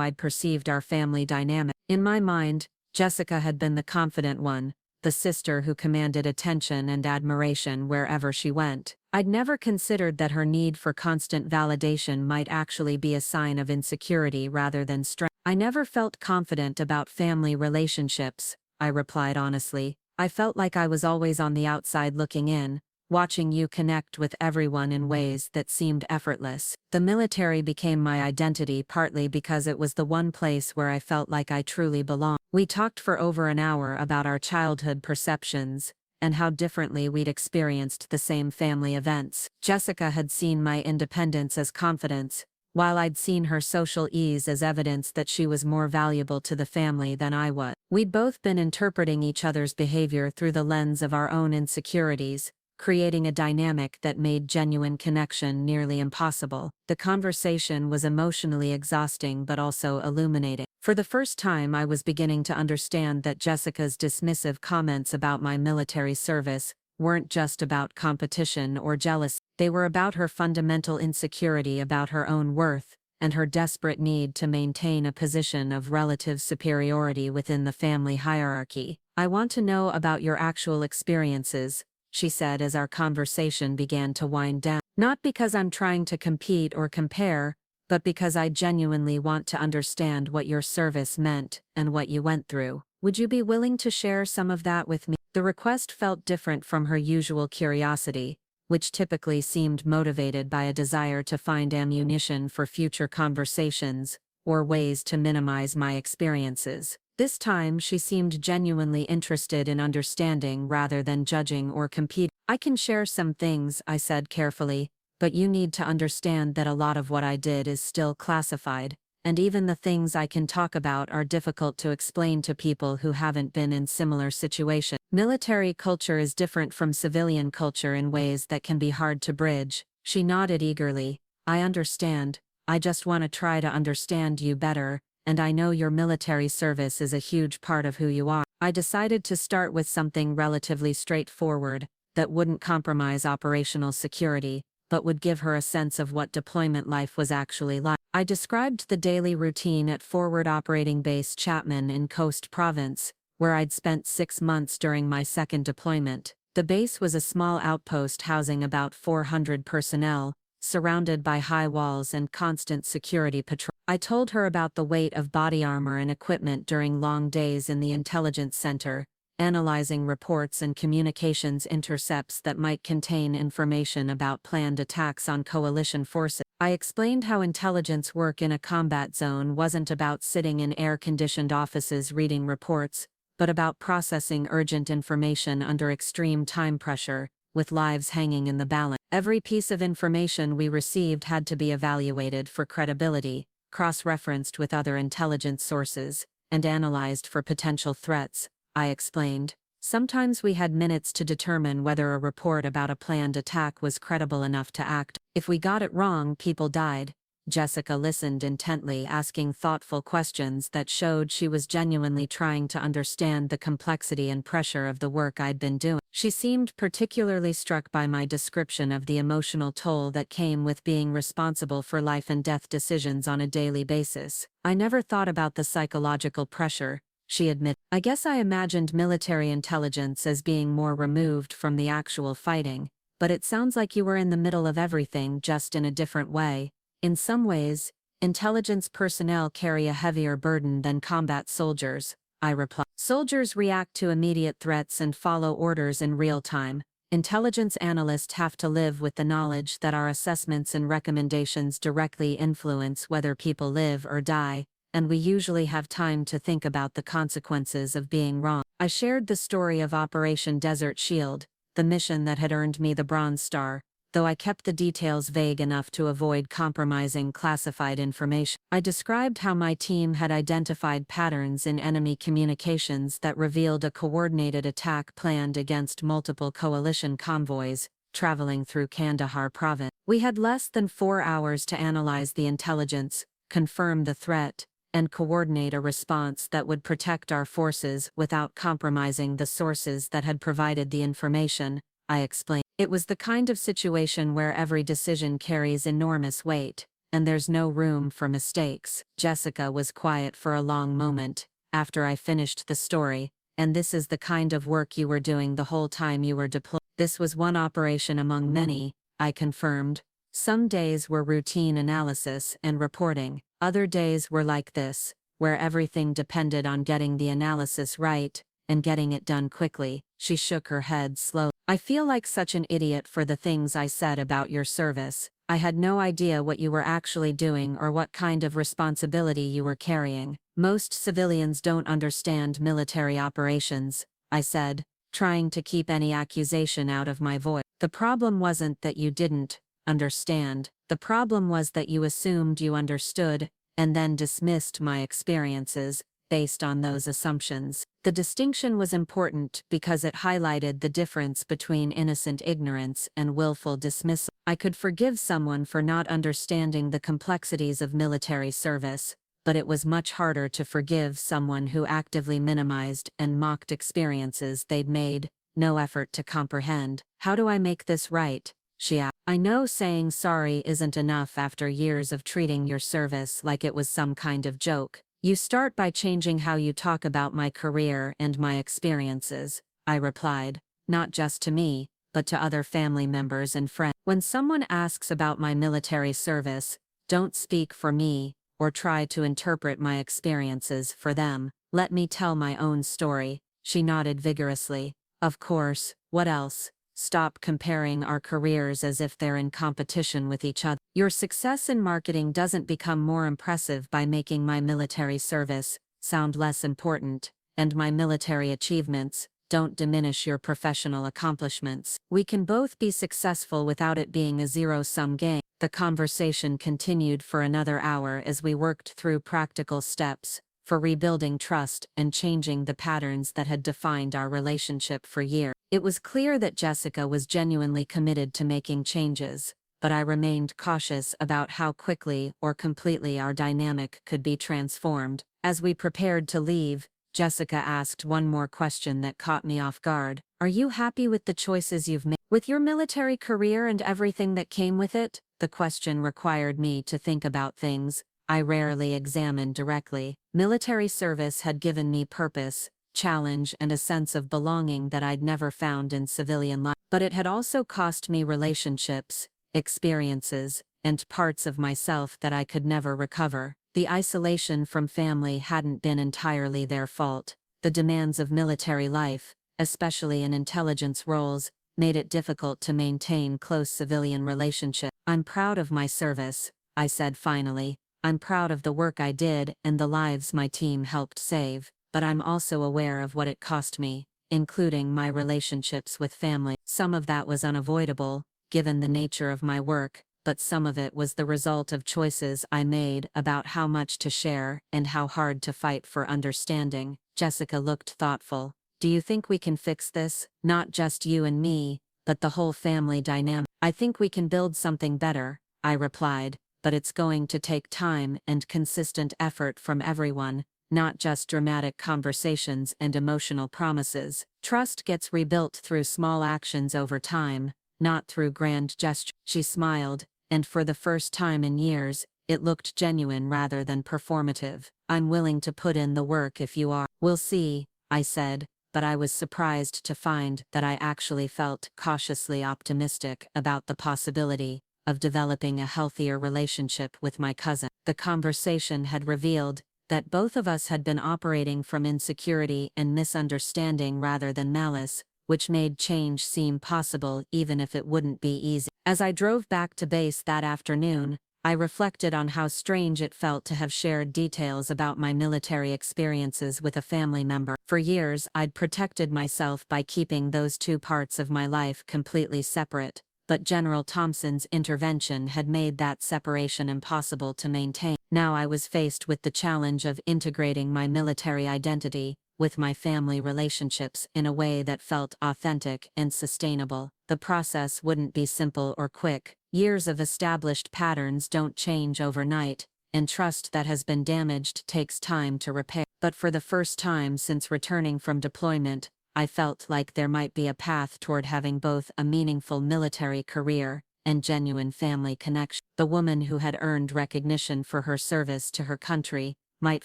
I'd perceived our family dynamic. In my mind, Jessica had been the confident one, the sister who commanded attention and admiration wherever she went. I'd never considered that her need for constant validation might actually be a sign of insecurity rather than strength. I never felt confident about family relationships, I replied honestly. I felt like I was always on the outside looking in, watching you connect with everyone in ways that seemed effortless. The military became my identity partly because it was the one place where I felt like I truly belonged. We talked for over an hour about our childhood perceptions, and how differently we'd experienced the same family events. Jessica had seen my independence as confidence, while I'd seen her social ease as evidence that she was more valuable to the family than I was. We'd both been interpreting each other's behavior through the lens of our own insecurities, creating a dynamic that made genuine connection nearly impossible. The conversation was emotionally exhausting but also illuminating. For the first time I was beginning to understand that Jessica's dismissive comments about my military service weren't just about competition or jealousy. They were about her fundamental insecurity about her own worth, and her desperate need to maintain a position of relative superiority within the family hierarchy. I want to know about your actual experiences, she said as our conversation began to wind down. Not because I'm trying to compete or compare, but because I genuinely want to understand what your service meant and what you went through. Would you be willing to share some of that with me? The request felt different from her usual curiosity, which typically seemed motivated by a desire to find ammunition for future conversations, or ways to minimize my experiences. This time she seemed genuinely interested in understanding rather than judging or competing. I can share some things, I said carefully, but you need to understand that a lot of what I did is still classified, and even the things I can talk about are difficult to explain to people who haven't been in similar situations. Military culture is different from civilian culture in ways that can be hard to bridge. She nodded eagerly. I understand. I just want to try to understand you better, and I know your military service is a huge part of who you are. I decided to start with something relatively straightforward, that wouldn't compromise operational security, but would give her a sense of what deployment life was actually like. I described the daily routine at Forward Operating Base Chapman in Coast Province, where I'd spent 6 months during my second deployment. The base was a small outpost housing about 400 personnel, surrounded by high walls and constant security patrol. I told her about the weight of body armor and equipment during long days in the intelligence center, analyzing reports and communications intercepts that might contain information about planned attacks on coalition forces. I explained how intelligence work in a combat zone wasn't about sitting in air-conditioned offices reading reports, but about processing urgent information under extreme time pressure, with lives hanging in the balance. Every piece of information we received had to be evaluated for credibility, cross-referenced with other intelligence sources, and analyzed for potential threats, I explained. Sometimes we had minutes to determine whether a report about a planned attack was credible enough to act. If we got it wrong, people died. Jessica listened intently, asking thoughtful questions that showed she was genuinely trying to understand the complexity and pressure of the work I'd been doing. She seemed particularly struck by my description of the emotional toll that came with being responsible for life and death decisions on a daily basis. I never thought about the psychological pressure, she admitted. I guess I imagined military intelligence as being more removed from the actual fighting, but it sounds like you were in the middle of everything, just in a different way. In some ways, intelligence personnel carry a heavier burden than combat soldiers, I replied. Soldiers react to immediate threats and follow orders in real time. Intelligence analysts have to live with the knowledge that our assessments and recommendations directly influence whether people live or die, and we usually have time to think about the consequences of being wrong. I shared the story of Operation Desert Shield, the mission that had earned me the Bronze Star, though I kept the details vague enough to avoid compromising classified information. I described how my team had identified patterns in enemy communications that revealed a coordinated attack planned against multiple coalition convoys, traveling through Kandahar province. We had less than 4 hours to analyze the intelligence, confirm the threat, and coordinate a response that would protect our forces without compromising the sources that had provided the information, I explained. It was the kind of situation where every decision carries enormous weight, and there's no room for mistakes. Jessica was quiet for a long moment, after I finished the story. And this is the kind of work you were doing the whole time you were deployed? This was one operation among many, I confirmed. Some days were routine analysis and reporting. Other days were like this, where everything depended on getting the analysis right, and getting it done quickly. She shook her head slowly. I feel like such an idiot for the things I said about your service. I had no idea what you were actually doing or what kind of responsibility you were carrying. Most civilians don't understand military operations, I said, trying to keep any accusation out of my voice. The problem wasn't that you didn't understand. The problem was that you assumed you understood, and then dismissed my experiences based on those assumptions. The distinction was important because it highlighted the difference between innocent ignorance and willful dismissal. I could forgive someone for not understanding the complexities of military service, but it was much harder to forgive someone who actively minimized and mocked experiences they'd made no effort to comprehend. How do I make this right? She asked. I know saying sorry isn't enough after years of treating your service like it was some kind of joke. You start by changing how you talk about my career and my experiences, I replied, not just to me, but to other family members and friends. When someone asks about my military service, don't speak for me, or try to interpret my experiences for them. Let me tell my own story. She nodded vigorously. Of course, what else? Stop comparing our careers as if they're in competition with each other. Your success in marketing doesn't become more impressive by making my military service sound less important, and my military achievements don't diminish your professional accomplishments. We can both be successful without it being a zero-sum game. The conversation continued for another hour as we worked through practical steps for rebuilding trust and changing the patterns that had defined our relationship for years. It was clear that Jessica was genuinely committed to making changes, but I remained cautious about how quickly or completely our dynamic could be transformed. As we prepared to leave, Jessica asked one more question that caught me off guard. Are you happy with the choices you've made? With your military career and everything that came with it? The question required me to think about things I rarely examined directly. Military service had given me purpose, challenge, and a sense of belonging that I'd never found in civilian life. But it had also cost me relationships, experiences, and parts of myself that I could never recover. The isolation from family hadn't been entirely their fault. The demands of military life, especially in intelligence roles, made it difficult to maintain close civilian relationships. I'm proud of my service, I said finally. I'm proud of the work I did and the lives my team helped save, but I'm also aware of what it cost me, including my relationships with family. Some of that was unavoidable, given the nature of my work, but some of it was the result of choices I made about how much to share and how hard to fight for understanding. Jessica looked thoughtful. Do you think we can fix this? Not just you and me, but the whole family dynamic. I think we can build something better, I replied, but it's going to take time and consistent effort from everyone, not just dramatic conversations and emotional promises. Trust gets rebuilt through small actions over time, not through grand gestures. She smiled, and for the first time in years, it looked genuine rather than performative. I'm willing to put in the work if you are. We'll see, I said, but I was surprised to find that I actually felt cautiously optimistic about the possibility of developing a healthier relationship with my cousin. The conversation had revealed that both of us had been operating from insecurity and misunderstanding rather than malice, which made change seem possible even if it wouldn't be easy. As I drove back to base that afternoon, I reflected on how strange it felt to have shared details about my military experiences with a family member. For years, I'd protected myself by keeping those two parts of my life completely separate, but General Thompson's intervention had made that separation impossible to maintain. Now I was faced with the challenge of integrating my military identity with my family relationships in a way that felt authentic and sustainable. The process wouldn't be simple or quick. Years of established patterns don't change overnight, and trust that has been damaged takes time to repair. But for the first time since returning from deployment, I felt like there might be a path toward having both a meaningful military career and genuine family connection. The woman who had earned recognition for her service to her country might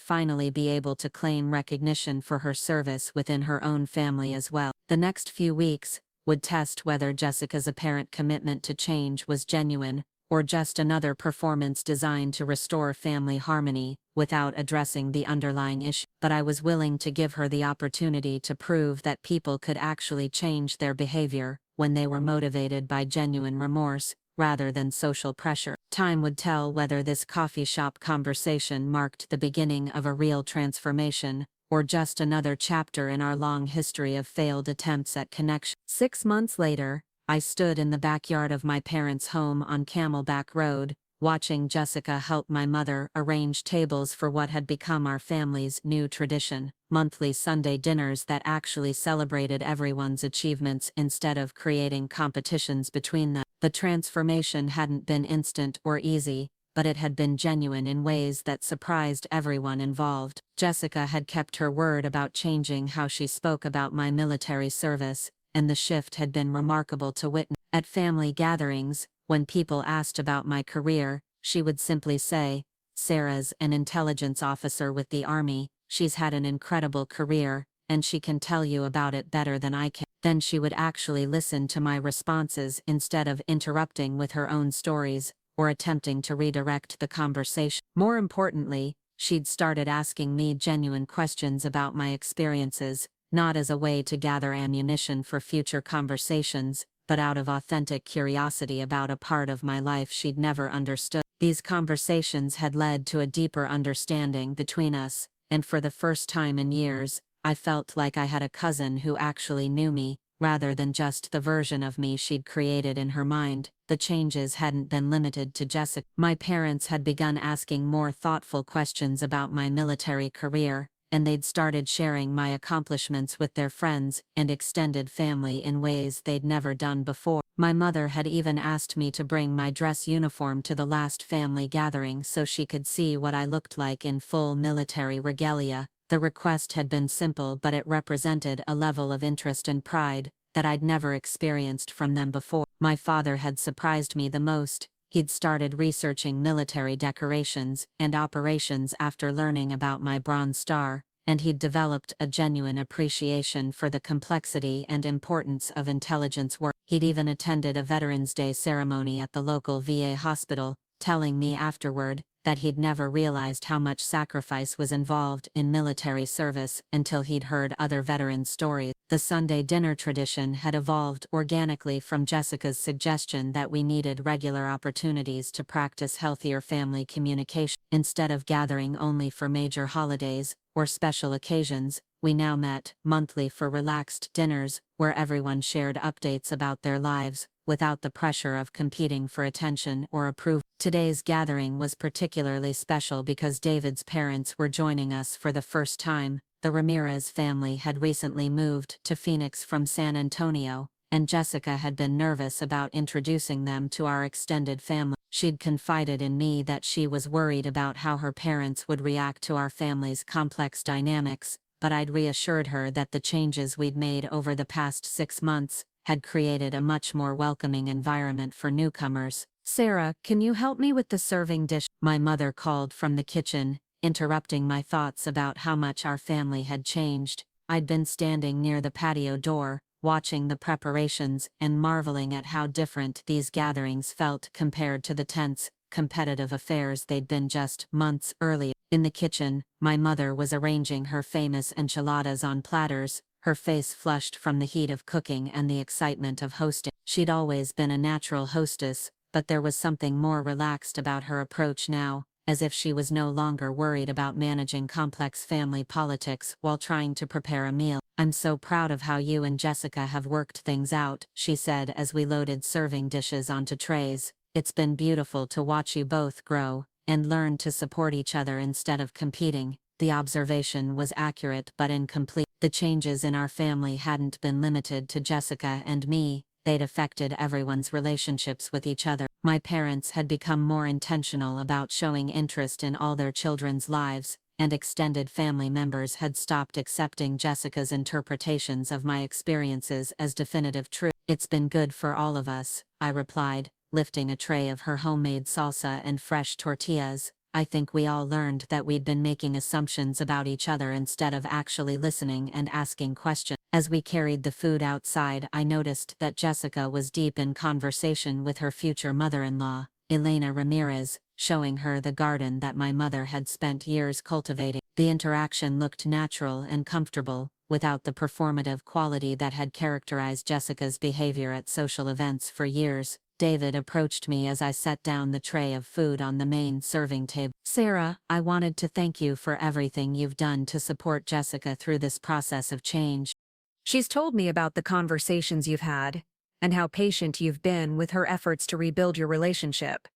finally be able to claim recognition for her service within her own family as well. The next few weeks would test whether Jessica's apparent commitment to change was genuine, or just another performance designed to restore family harmony without addressing the underlying issue. But I was willing to give her the opportunity to prove that people could actually change their behavior when they were motivated by genuine remorse, rather than social pressure. Time would tell whether this coffee shop conversation marked the beginning of a real transformation, or just another chapter in our long history of failed attempts at connection. 6 months later, I stood in the backyard of my parents' home on Camelback Road, watching Jessica help my mother arrange tables for what had become our family's new tradition, monthly Sunday dinners that actually celebrated everyone's achievements instead of creating competitions between them. The transformation hadn't been instant or easy, but it had been genuine in ways that surprised everyone involved. Jessica had kept her word about changing how she spoke about my military service, and the shift had been remarkable to witness. At family gatherings, when people asked about my career, she would simply say, "Sarah's an intelligence officer with the Army, she's had an incredible career, and she can tell you about it better than I can." Then she would actually listen to my responses instead of interrupting with her own stories, or attempting to redirect the conversation. More importantly, she'd started asking me genuine questions about my experiences, not as a way to gather ammunition for future conversations, but out of authentic curiosity about a part of my life she'd never understood. These conversations had led to a deeper understanding between us, and for the first time in years, I felt like I had a cousin who actually knew me, rather than just the version of me she'd created in her mind. The changes hadn't been limited to Jessica. My parents had begun asking more thoughtful questions about my military career, and they'd started sharing my accomplishments with their friends and extended family in ways they'd never done before. My mother had even asked me to bring my dress uniform to the last family gathering so she could see what I looked like in full military regalia. The request had been simple, but it represented a level of interest and pride that I'd never experienced from them before. My father had surprised me the most. He'd started researching military decorations and operations after learning about my Bronze Star, and he'd developed a genuine appreciation for the complexity and importance of intelligence work. He'd even attended a Veterans Day ceremony at the local VA hospital, telling me afterward that he'd never realized how much sacrifice was involved in military service until he'd heard other veterans' stories. The Sunday dinner tradition had evolved organically from Jessica's suggestion that we needed regular opportunities to practice healthier family communication. Instead of gathering only for major holidays or special occasions, we now met monthly for relaxed dinners where everyone shared updates about their lives, without the pressure of competing for attention or approval. Today's gathering was particularly special because David's parents were joining us for the first time. The Ramirez family had recently moved to Phoenix from San Antonio, and Jessica had been nervous about introducing them to our extended family. She'd confided in me that she was worried about how her parents would react to our family's complex dynamics, but I'd reassured her that the changes we'd made over the past 6 months had created a much more welcoming environment for newcomers. "Sarah, can you help me with the serving dish?" my mother called from the kitchen, interrupting my thoughts about how much our family had changed. I'd been standing near the patio door, watching the preparations and marveling at how different these gatherings felt compared to the tense, competitive affairs they'd been just months earlier. In the kitchen, my mother was arranging her famous enchiladas on platters, her face flushed from the heat of cooking and the excitement of hosting. She'd always been a natural hostess, but there was something more relaxed about her approach now, as if she was no longer worried about managing complex family politics while trying to prepare a meal. "I'm so proud of how you and Jessica have worked things out," she said as we loaded serving dishes onto trays. "It's been beautiful to watch you both grow and learn to support each other instead of competing." The observation was accurate but incomplete. The changes in our family hadn't been limited to Jessica and me, they'd affected everyone's relationships with each other. My parents had become more intentional about showing interest in all their children's lives, and extended family members had stopped accepting Jessica's interpretations of my experiences as definitive truth. "It's been good for all of us," I replied, lifting a tray of her homemade salsa and fresh tortillas. "I think we all learned that we'd been making assumptions about each other instead of actually listening and asking questions." As we carried the food outside, I noticed that Jessica was deep in conversation with her future mother-in-law, Elena Ramirez, showing her the garden that my mother had spent years cultivating. The interaction looked natural and comfortable, without the performative quality that had characterized Jessica's behavior at social events for years. David approached me as I set down the tray of food on the main serving table. "Sarah, I wanted to thank you for everything you've done to support Jessica through this process of change. She's told me about the conversations you've had, and how patient you've been with her efforts to rebuild your relationship."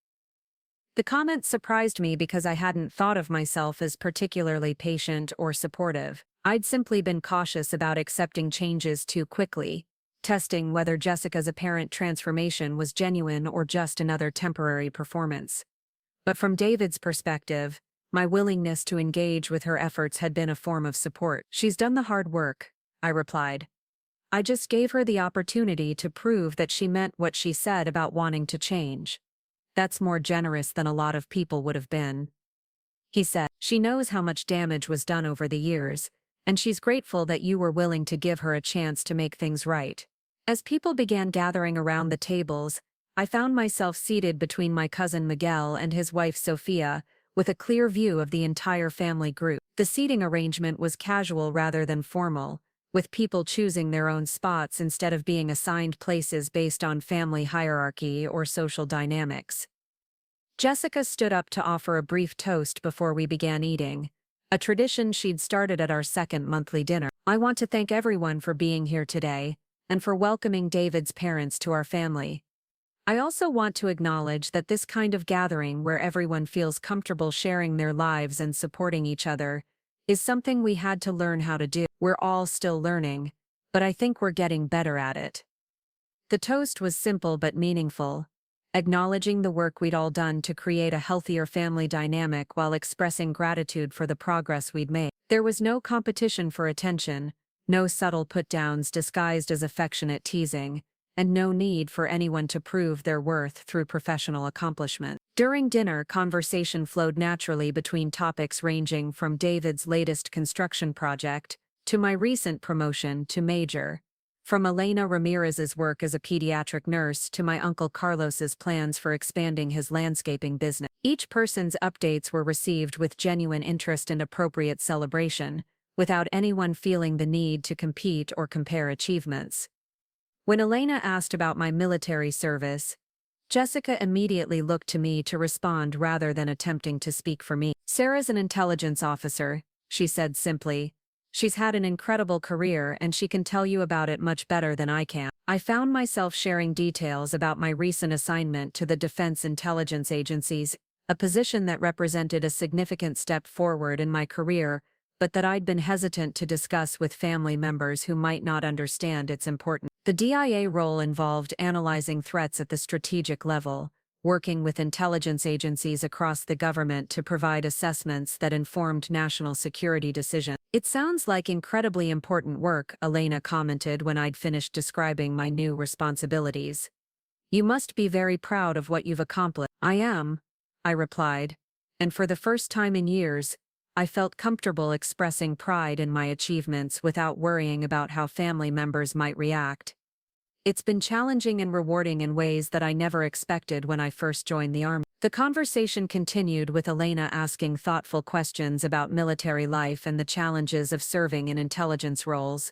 The comment surprised me because I hadn't thought of myself as particularly patient or supportive. I'd simply been cautious about accepting changes too quickly, testing whether Jessica's apparent transformation was genuine or just another temporary performance. But from David's perspective, my willingness to engage with her efforts had been a form of support. "She's done the hard work," I replied. "I just gave her the opportunity to prove that she meant what she said about wanting to change. That's more generous than a lot of people would have been," he said. "She knows how much damage was done over the years, and she's grateful that you were willing to give her a chance to make things right." As people began gathering around the tables, I found myself seated between my cousin Miguel and his wife Sophia, with a clear view of the entire family group. The seating arrangement was casual rather than formal, with people choosing their own spots instead of being assigned places based on family hierarchy or social dynamics. Jessica stood up to offer a brief toast before we began eating, a tradition she'd started at our second monthly dinner. "I want to thank everyone for being here today, and for welcoming David's parents to our family. I also want to acknowledge that this kind of gathering where everyone feels comfortable sharing their lives and supporting each other is something we had to learn how to do. We're all still learning, but I think we're getting better at it." The toast was simple but meaningful, acknowledging the work we'd all done to create a healthier family dynamic while expressing gratitude for the progress we'd made. There was no competition for attention, no subtle put-downs disguised as affectionate teasing, and no need for anyone to prove their worth through professional accomplishment. During dinner, conversation flowed naturally between topics ranging from David's latest construction project to my recent promotion to major, from Elena Ramirez's work as a pediatric nurse to my uncle Carlos's plans for expanding his landscaping business. Each person's updates were received with genuine interest and appropriate celebration, without anyone feeling the need to compete or compare achievements. When Elena asked about my military service, Jessica immediately looked to me to respond rather than attempting to speak for me. "Sarah's an intelligence officer," she said simply. "She's had an incredible career and she can tell you about it much better than I can." I found myself sharing details about my recent assignment to the Defense Intelligence Agencies, a position that represented a significant step forward in my career, but that I'd been hesitant to discuss with family members who might not understand its importance. The DIA role involved analyzing threats at the strategic level, working with intelligence agencies across the government to provide assessments that informed national security decisions. "It sounds like incredibly important work," Elena commented when I'd finished describing my new responsibilities. "You must be very proud of what you've accomplished." "I am," I replied, and for the first time in years, I felt comfortable expressing pride in my achievements without worrying about how family members might react. It's been challenging and rewarding in ways that I never expected when I first joined the Army. The conversation continued with Elena asking thoughtful questions about military life and the challenges of serving in intelligence roles.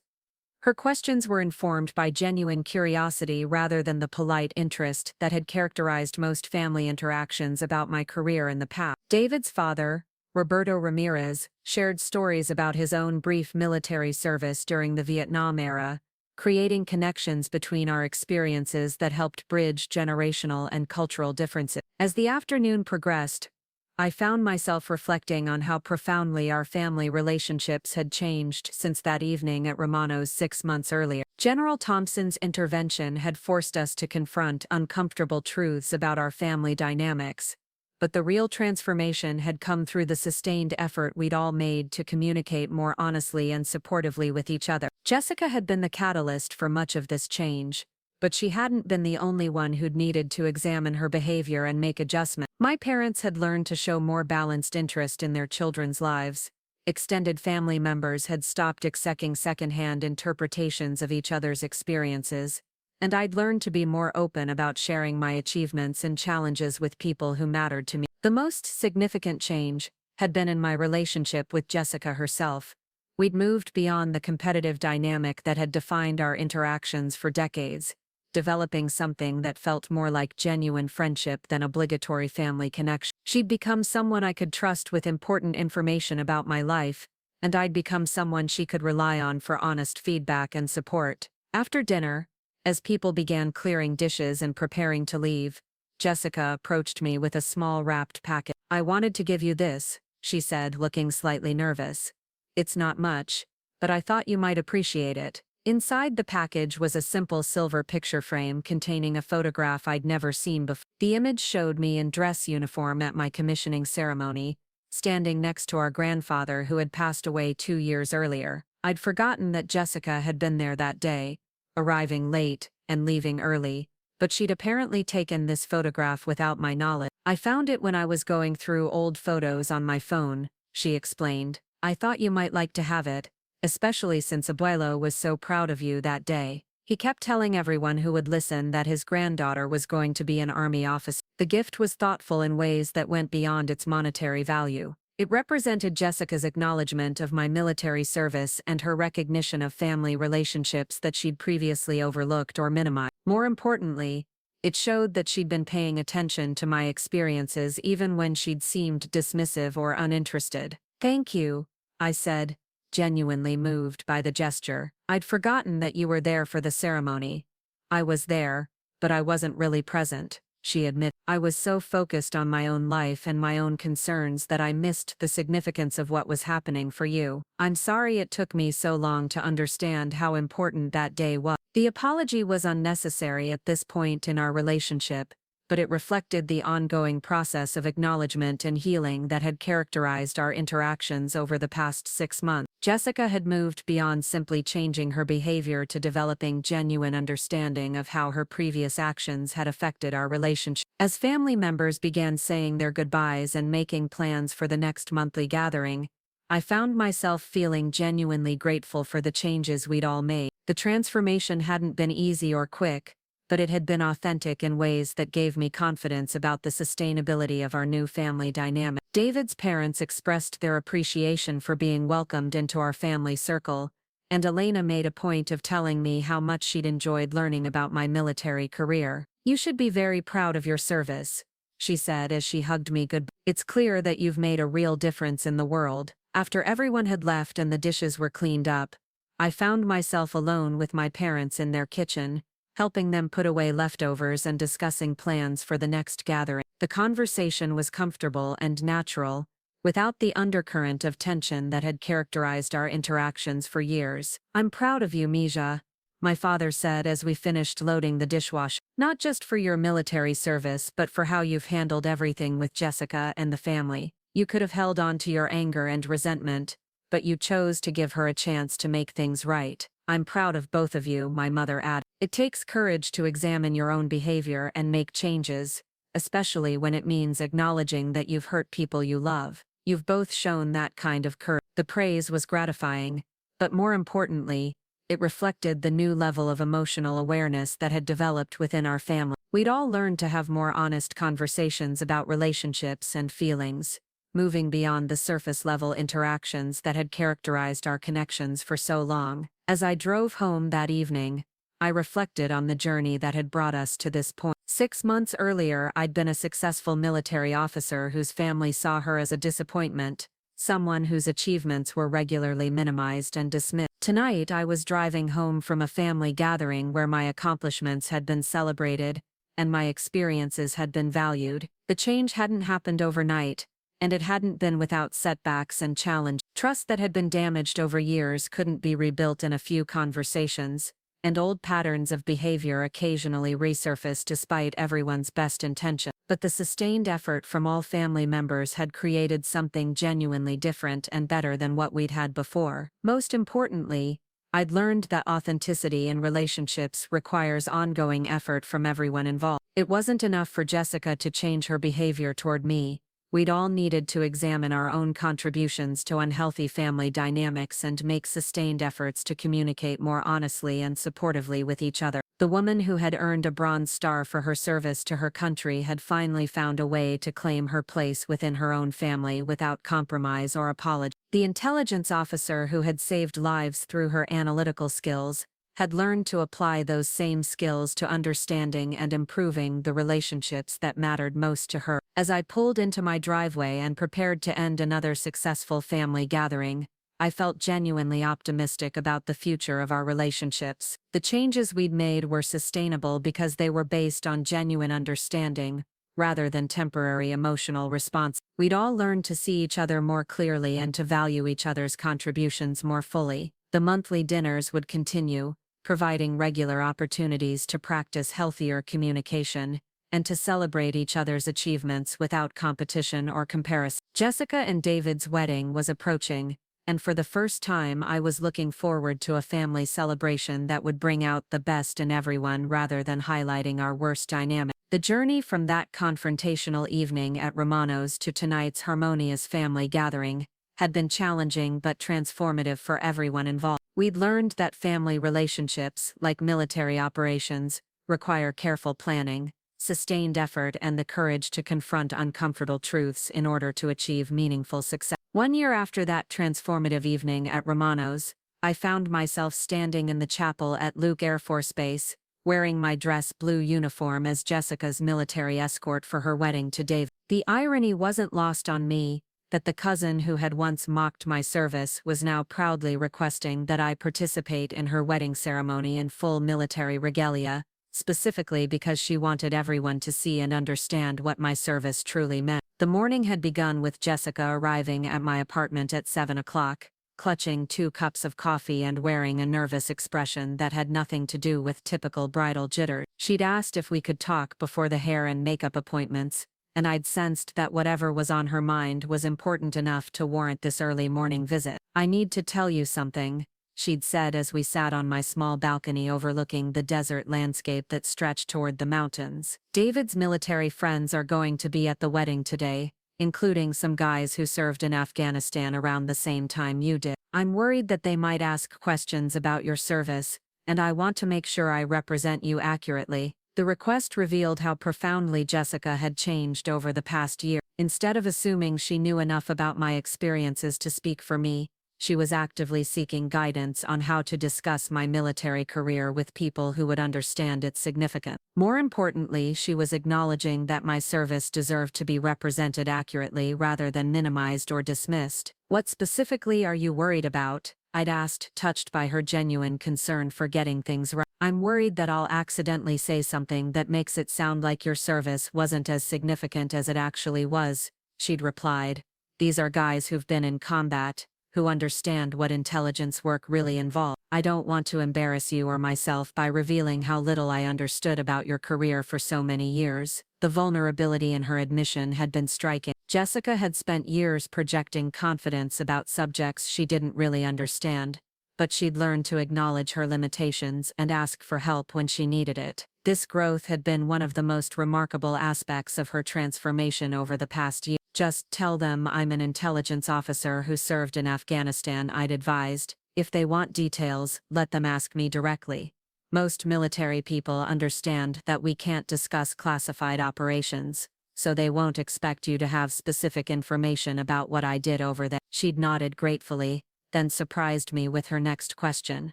Her questions were informed by genuine curiosity rather than the polite interest that had characterized most family interactions about my career in the past. David's father, Roberto Ramirez, shared stories about his own brief military service during the Vietnam era, creating connections between our experiences that helped bridge generational and cultural differences. As the afternoon progressed, I found myself reflecting on how profoundly our family relationships had changed since that evening at Romano's 6 months earlier. General Thompson's intervention had forced us to confront uncomfortable truths about our family dynamics, but the real transformation had come through the sustained effort we'd all made to communicate more honestly and supportively with each other. Jessica had been the catalyst for much of this change, but she hadn't been the only one who'd needed to examine her behavior and make adjustments. My parents had learned to show more balanced interest in their children's lives. Extended family members had stopped accepting secondhand interpretations of each other's experiences, and I'd learned to be more open about sharing my achievements and challenges with people who mattered to me. The most significant change had been in my relationship with Jessica herself. We'd moved beyond the competitive dynamic that had defined our interactions for decades, developing something that felt more like genuine friendship than obligatory family connection. She'd become someone I could trust with important information about my life, and I'd become someone she could rely on for honest feedback and support. After dinner, as people began clearing dishes and preparing to leave, Jessica approached me with a small wrapped packet. "I wanted to give you this," she said, looking slightly nervous. "It's not much, but I thought you might appreciate it." Inside the package was a simple silver picture frame containing a photograph I'd never seen before. The image showed me in dress uniform at my commissioning ceremony, standing next to our grandfather who had passed away 2 years earlier. I'd forgotten that Jessica had been there that day, arriving late and leaving early, but she'd apparently taken this photograph without my knowledge. "I found it when I was going through old photos on my phone," she explained. "I thought you might like to have it, especially since Abuelo was so proud of you that day." He kept telling everyone who would listen that his granddaughter was going to be an Army officer. The gift was thoughtful in ways that went beyond its monetary value. It represented Jessica's acknowledgement of my military service and her recognition of family relationships that she'd previously overlooked or minimized. More importantly, it showed that she'd been paying attention to my experiences even when she'd seemed dismissive or uninterested. "Thank you," I said, genuinely moved by the gesture. "I'd forgotten that you were there for the ceremony." "I was there, but I wasn't really present," she admitted. I was so focused on my own life and my own concerns that I missed the significance of what was happening for you. I'm sorry it took me so long to understand how important that day was. The apology was unnecessary at this point in our relationship, but it reflected the ongoing process of acknowledgement and healing that had characterized our interactions over the past 6 months. Jessica had moved beyond simply changing her behavior to developing genuine understanding of how her previous actions had affected our relationship. As family members began saying their goodbyes and making plans for the next monthly gathering, I found myself feeling genuinely grateful for the changes we'd all made. The transformation hadn't been easy or quick, but it had been authentic in ways that gave me confidence about the sustainability of our new family dynamic. David's parents expressed their appreciation for being welcomed into our family circle, and Elena made a point of telling me how much she'd enjoyed learning about my military career. "You should be very proud of your service," she said as she hugged me goodbye. "It's clear that you've made a real difference in the world." After everyone had left and the dishes were cleaned up, I found myself alone with my parents in their kitchen, helping them put away leftovers and discussing plans for the next gathering. The conversation was comfortable and natural, without the undercurrent of tension that had characterized our interactions for years. "I'm proud of you, Mija," my father said as we finished loading the dishwasher. "Not just for your military service but for how you've handled everything with Jessica and the family. You could have held on to your anger and resentment, but you chose to give her a chance to make things right. I'm proud of both of you," my mother added. "It takes courage to examine your own behavior and make changes, especially when it means acknowledging that you've hurt people you love. You've both shown that kind of courage." The praise was gratifying, but more importantly, it reflected the new level of emotional awareness that had developed within our family. We'd all learned to have more honest conversations about relationships and feelings, moving beyond the surface-level interactions that had characterized our connections for so long. As I drove home that evening, I reflected on the journey that had brought us to this point. 6 months earlier, I'd been a successful military officer whose family saw her as a disappointment, someone whose achievements were regularly minimized and dismissed. Tonight, I was driving home from a family gathering where my accomplishments had been celebrated and my experiences had been valued. The change hadn't happened overnight, and it hadn't been without setbacks and challenge. Trust that had been damaged over years couldn't be rebuilt in a few conversations, and old patterns of behavior occasionally resurfaced despite everyone's best intention. But the sustained effort from all family members had created something genuinely different and better than what we'd had before. Most importantly, I'd learned that authenticity in relationships requires ongoing effort from everyone involved. It wasn't enough for Jessica to change her behavior toward me. We'd all needed to examine our own contributions to unhealthy family dynamics and make sustained efforts to communicate more honestly and supportively with each other. The woman who had earned a Bronze Star for her service to her country had finally found a way to claim her place within her own family without compromise or apology. The intelligence officer who had saved lives through her analytical skills had learned to apply those same skills to understanding and improving the relationships that mattered most to her. As I pulled into my driveway and prepared to end another successful family gathering, I felt genuinely optimistic about the future of our relationships. The changes we'd made were sustainable because they were based on genuine understanding, rather than temporary emotional response. We'd all learned to see each other more clearly and to value each other's contributions more fully. The monthly dinners would continue, providing regular opportunities to practice healthier communication and to celebrate each other's achievements without competition or comparison. Jessica and David's wedding was approaching, and for the first time I was looking forward to a family celebration that would bring out the best in everyone rather than highlighting our worst dynamic. The journey from that confrontational evening at Romano's to tonight's harmonious family gathering had been challenging but transformative for everyone involved. We'd learned that family relationships, like military operations, require careful planning, sustained effort and the courage to confront uncomfortable truths in order to achieve meaningful success. 1 year after that transformative evening at Romano's, I found myself standing in the chapel at Luke Air Force Base, wearing my dress blue uniform as Jessica's military escort for her wedding to David. The irony wasn't lost on me that the cousin who had once mocked my service was now proudly requesting that I participate in her wedding ceremony in full military regalia, specifically because she wanted everyone to see and understand what my service truly meant. The morning had begun with Jessica arriving at my apartment at 7 o'clock, clutching 2 cups of coffee and wearing a nervous expression that had nothing to do with typical bridal jitters. She'd asked if we could talk before the hair and makeup appointments, and I'd sensed that whatever was on her mind was important enough to warrant this early morning visit. "I need to tell you something," she'd said as we sat on my small balcony overlooking the desert landscape that stretched toward the mountains. "David's military friends are going to be at the wedding today, including some guys who served in Afghanistan around the same time you did. I'm worried that they might ask questions about your service, and I want to make sure I represent you accurately." The request revealed how profoundly Jessica had changed over the past year. Instead of assuming she knew enough about my experiences to speak for me, she was actively seeking guidance on how to discuss my military career with people who would understand its significance. More importantly, she was acknowledging that my service deserved to be represented accurately rather than minimized or dismissed. "What specifically are you worried about?" I'd asked, touched by her genuine concern for getting things right. "I'm worried that I'll accidentally say something that makes it sound like your service wasn't as significant as it actually was," she'd replied. "These are guys who've been in combat, who understand what intelligence work really involves. I don't want to embarrass you or myself by revealing how little I understood about your career for so many years." The vulnerability in her admission had been striking. Jessica had spent years projecting confidence about subjects she didn't really understand, but she'd learned to acknowledge her limitations and ask for help when she needed it. This growth had been one of the most remarkable aspects of her transformation over the past year. "Just tell them I'm an intelligence officer who served in Afghanistan," I'd advised. "If they want details, let them ask me directly. Most military people understand that we can't discuss classified operations, so they won't expect you to have specific information about what I did over there." She'd nodded gratefully, then surprised me with her next question.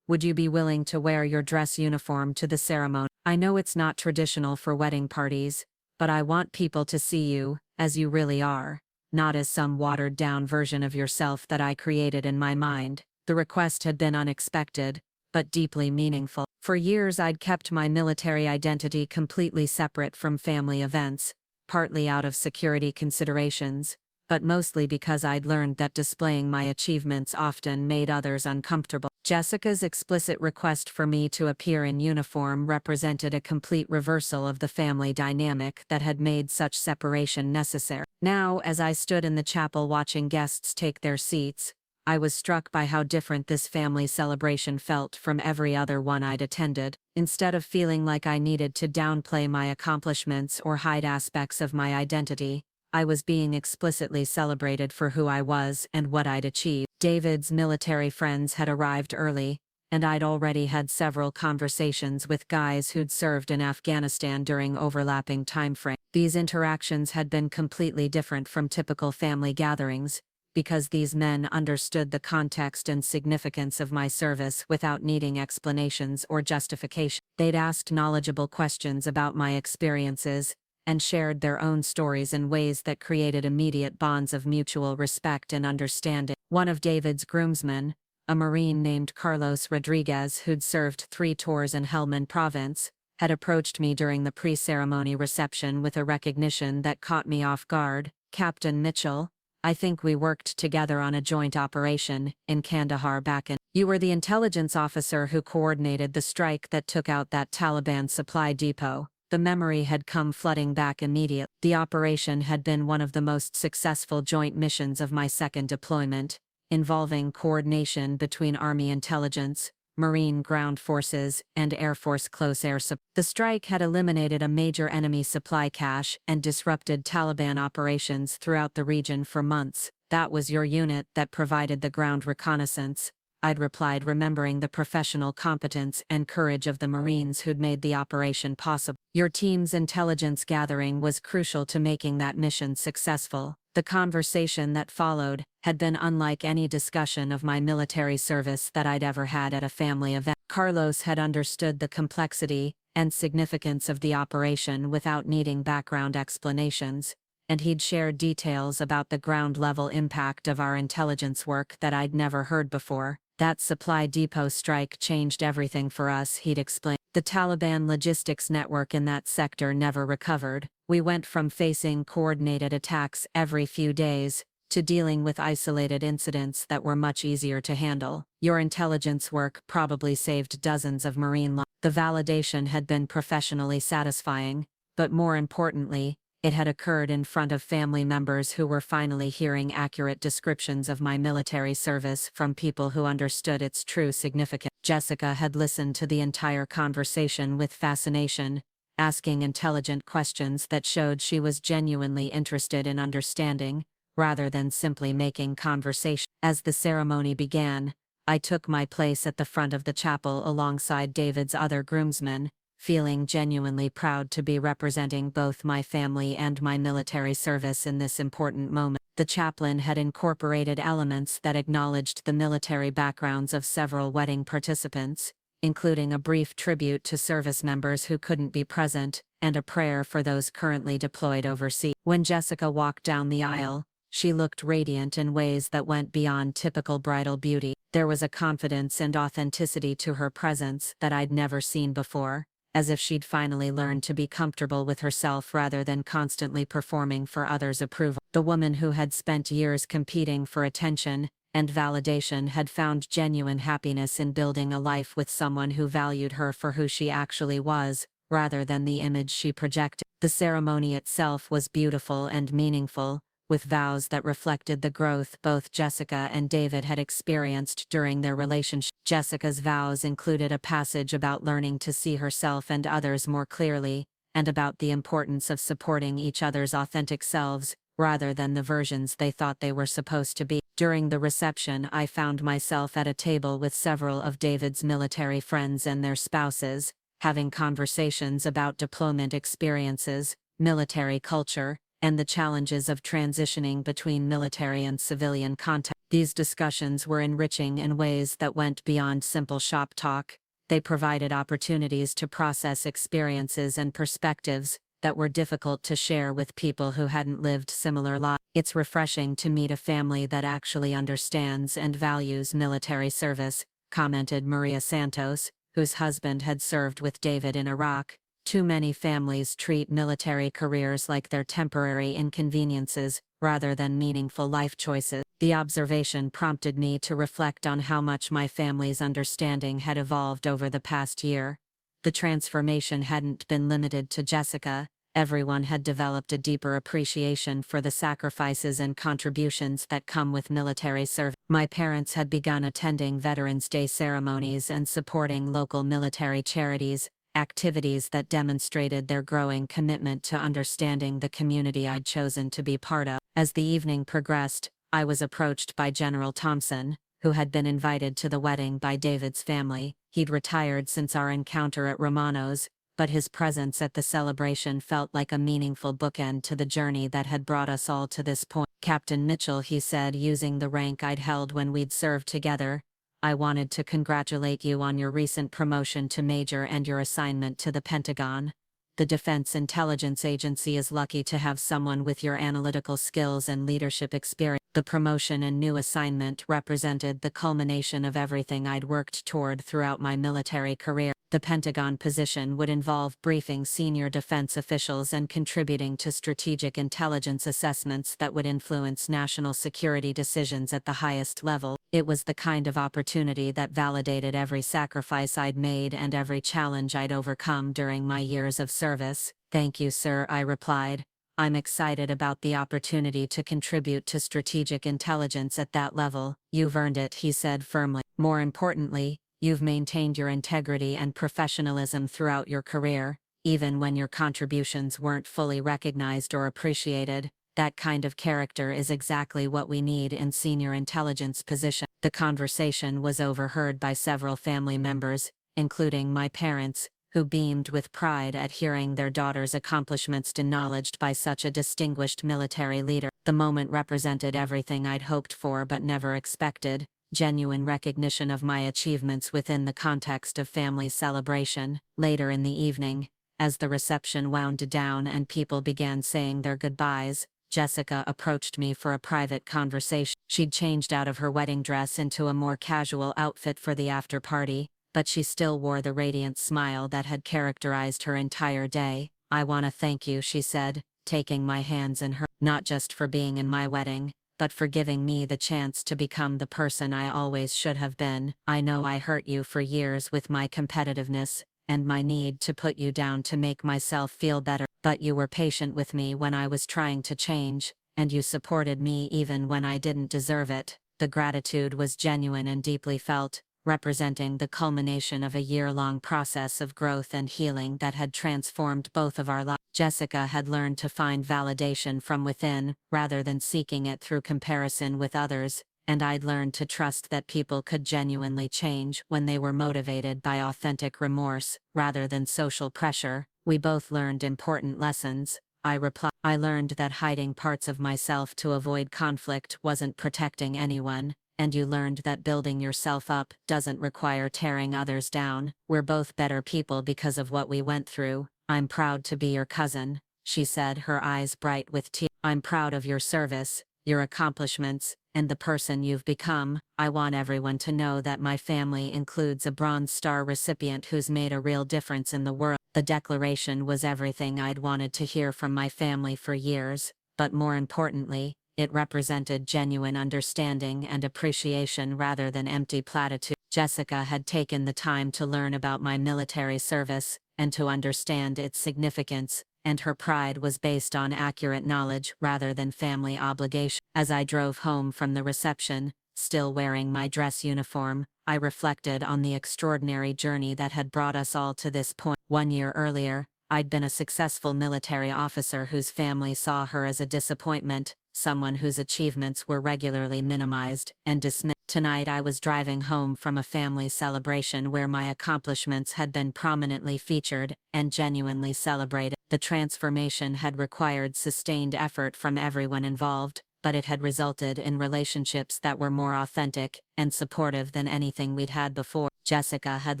"Would you be willing to wear your dress uniform to the ceremony? I know it's not traditional for wedding parties, but I want people to see you as you really are, not as some watered-down version of yourself that I created in my mind." The request had been unexpected, but deeply meaningful. For years I'd kept my military identity completely separate from family events, partly out of security considerations, but mostly because I'd learned that displaying my achievements often made others uncomfortable. Jessica's explicit request for me to appear in uniform represented a complete reversal of the family dynamic that had made such separation necessary. Now, as I stood in the chapel watching guests take their seats, I was struck by how different this family celebration felt from every other one I'd attended. Instead of feeling like I needed to downplay my accomplishments or hide aspects of my identity, I was being explicitly celebrated for who I was and what I'd achieved. David's military friends had arrived early, and I'd already had several conversations with guys who'd served in Afghanistan during overlapping timeframes. These interactions had been completely different from typical family gatherings, because these men understood the context and significance of my service without needing explanations or justification. They'd asked knowledgeable questions about my experiences, and shared their own stories in ways that created immediate bonds of mutual respect and understanding. One of David's groomsmen, a Marine named Carlos Rodriguez who'd served 3 tours in Helmand Province, had approached me during the pre-ceremony reception with a recognition that caught me off guard. "Captain Mitchell, I think we worked together on a joint operation in Kandahar back in. You were the intelligence officer who coordinated the strike that took out that Taliban supply depot." The memory had come flooding back immediately. The operation had been one of the most successful joint missions of my second deployment, involving coordination between Army intelligence, Marine ground forces, and Air Force close air support. The strike had eliminated a major enemy supply cache and disrupted Taliban operations throughout the region for months. "That was your unit that provided the ground reconnaissance," I'd replied, remembering the professional competence and courage of the Marines who'd made the operation possible. "Your team's intelligence gathering was crucial to making that mission successful." The conversation that followed had been unlike any discussion of my military service that I'd ever had at a family event. Carlos had understood the complexity and significance of the operation without needing background explanations, and he'd shared details about the ground-level impact of our intelligence work that I'd never heard before. That supply depot strike changed everything for us, he'd explained. The Taliban logistics network in that sector never recovered. We went from facing coordinated attacks every few days to dealing with isolated incidents that were much easier to handle. Your intelligence work probably saved dozens of Marine lives. The validation had been professionally satisfying, but more importantly, it had occurred in front of family members who were finally hearing accurate descriptions of my military service from people who understood its true significance. Jessica had listened to the entire conversation with fascination, asking intelligent questions that showed she was genuinely interested in understanding, rather than simply making conversation. As the ceremony began, I took my place at the front of the chapel alongside David's other groomsmen, feeling genuinely proud to be representing both my family and my military service in this important moment. The chaplain had incorporated elements that acknowledged the military backgrounds of several wedding participants, including a brief tribute to service members who couldn't be present, and a prayer for those currently deployed overseas. When Jessica walked down the aisle, she looked radiant in ways that went beyond typical bridal beauty. There was a confidence and authenticity to her presence that I'd never seen before, as if she'd finally learned to be comfortable with herself rather than constantly performing for others' approval. The woman who had spent years competing for attention and validation had found genuine happiness in building a life with someone who valued her for who she actually was, rather than the image she projected. The ceremony itself was beautiful and meaningful, with vows that reflected the growth both Jessica and David had experienced during their relationship. Jessica's vows included a passage about learning to see herself and others more clearly, and about the importance of supporting each other's authentic selves, rather than the versions they thought they were supposed to be. During the reception, I found myself at a table with several of David's military friends and their spouses, having conversations about deployment experiences, military culture, and the challenges of transitioning between military and civilian context. These discussions were enriching in ways that went beyond simple shop talk. They provided opportunities to process experiences and perspectives that were difficult to share with people who hadn't lived similar lives. It's refreshing to meet a family that actually understands and values military service, commented Maria Santos, whose husband had served with David in Iraq. Too many families treat military careers like they're temporary inconveniences, rather than meaningful life choices. The observation prompted me to reflect on how much my family's understanding had evolved over the past year. The transformation hadn't been limited to Jessica. Everyone had developed a deeper appreciation for the sacrifices and contributions that come with military service. My parents had begun attending Veterans Day ceremonies and supporting local military charities, activities that demonstrated their growing commitment to understanding the community I'd chosen to be part of. As the evening progressed, I was approached by General Thompson, who had been invited to the wedding by David's family. He'd retired since our encounter at Romano's, but his presence at the celebration felt like a meaningful bookend to the journey that had brought us all to this point. "Captain Mitchell," he said, using the rank I'd held when we'd served together, "I wanted to congratulate you on your recent promotion to Major and your assignment to the Pentagon. The Defense Intelligence Agency is lucky to have someone with your analytical skills and leadership experience." The promotion and new assignment represented the culmination of everything I'd worked toward throughout my military career. The Pentagon position would involve briefing senior defense officials and contributing to strategic intelligence assessments that would influence national security decisions at the highest level. It was the kind of opportunity that validated every sacrifice I'd made and every challenge I'd overcome during my years of service. "Thank you, sir," I replied. "I'm excited about the opportunity to contribute to strategic intelligence at that level." "You've earned it," he said firmly. "More importantly, you've maintained your integrity and professionalism throughout your career, even when your contributions weren't fully recognized or appreciated. That kind of character is exactly what we need in senior intelligence positions." The conversation was overheard by several family members, including my parents, who beamed with pride at hearing their daughter's accomplishments acknowledged by such a distinguished military leader. The moment represented everything I'd hoped for but never expected: genuine recognition of my achievements within the context of family celebration. Later in the evening, as the reception wound down and people began saying their goodbyes, Jessica approached me for a private conversation. She'd changed out of her wedding dress into a more casual outfit for the after party, but she still wore the radiant smile that had characterized her entire day. "I want to thank you," she said, taking my hands in her, "not just for being in my wedding, but for giving me the chance to become the person I always should have been. I know I hurt you for years with my competitiveness and my need to put you down to make myself feel better, but you were patient with me when I was trying to change, and you supported me even when I didn't deserve it." The gratitude was genuine and deeply felt, representing the culmination of a year-long process of growth and healing that had transformed both of our lives. Jessica had learned to find validation from within, rather than seeking it through comparison with others, and I'd learned to trust that people could genuinely change when they were motivated by authentic remorse, rather than social pressure. We both learned important lessons. I replied, "I learned that hiding parts of myself to avoid conflict wasn't protecting anyone. And you learned that building yourself up doesn't require tearing others down. We're both better people because of what we went through. I'm proud to be your cousin," she said, her eyes bright with tears. "I'm proud of your service, your accomplishments, and the person you've become. I want everyone to know that my family includes a Bronze Star recipient who's made a real difference in the world." The declaration was everything I'd wanted to hear from my family for years, but more importantly, it represented genuine understanding and appreciation rather than empty platitudes. Jessica had taken the time to learn about my military service and to understand its significance, and her pride was based on accurate knowledge rather than family obligation. As I drove home from the reception, still wearing my dress uniform, I reflected on the extraordinary journey that had brought us all to this point. 1 year earlier, I'd been a successful military officer whose family saw her as a disappointment, someone whose achievements were regularly minimized and dismissed. Tonight I was driving home from a family celebration where my accomplishments had been prominently featured and genuinely celebrated. The transformation had required sustained effort from everyone involved, but it had resulted in relationships that were more authentic and supportive than anything we'd had before. Jessica had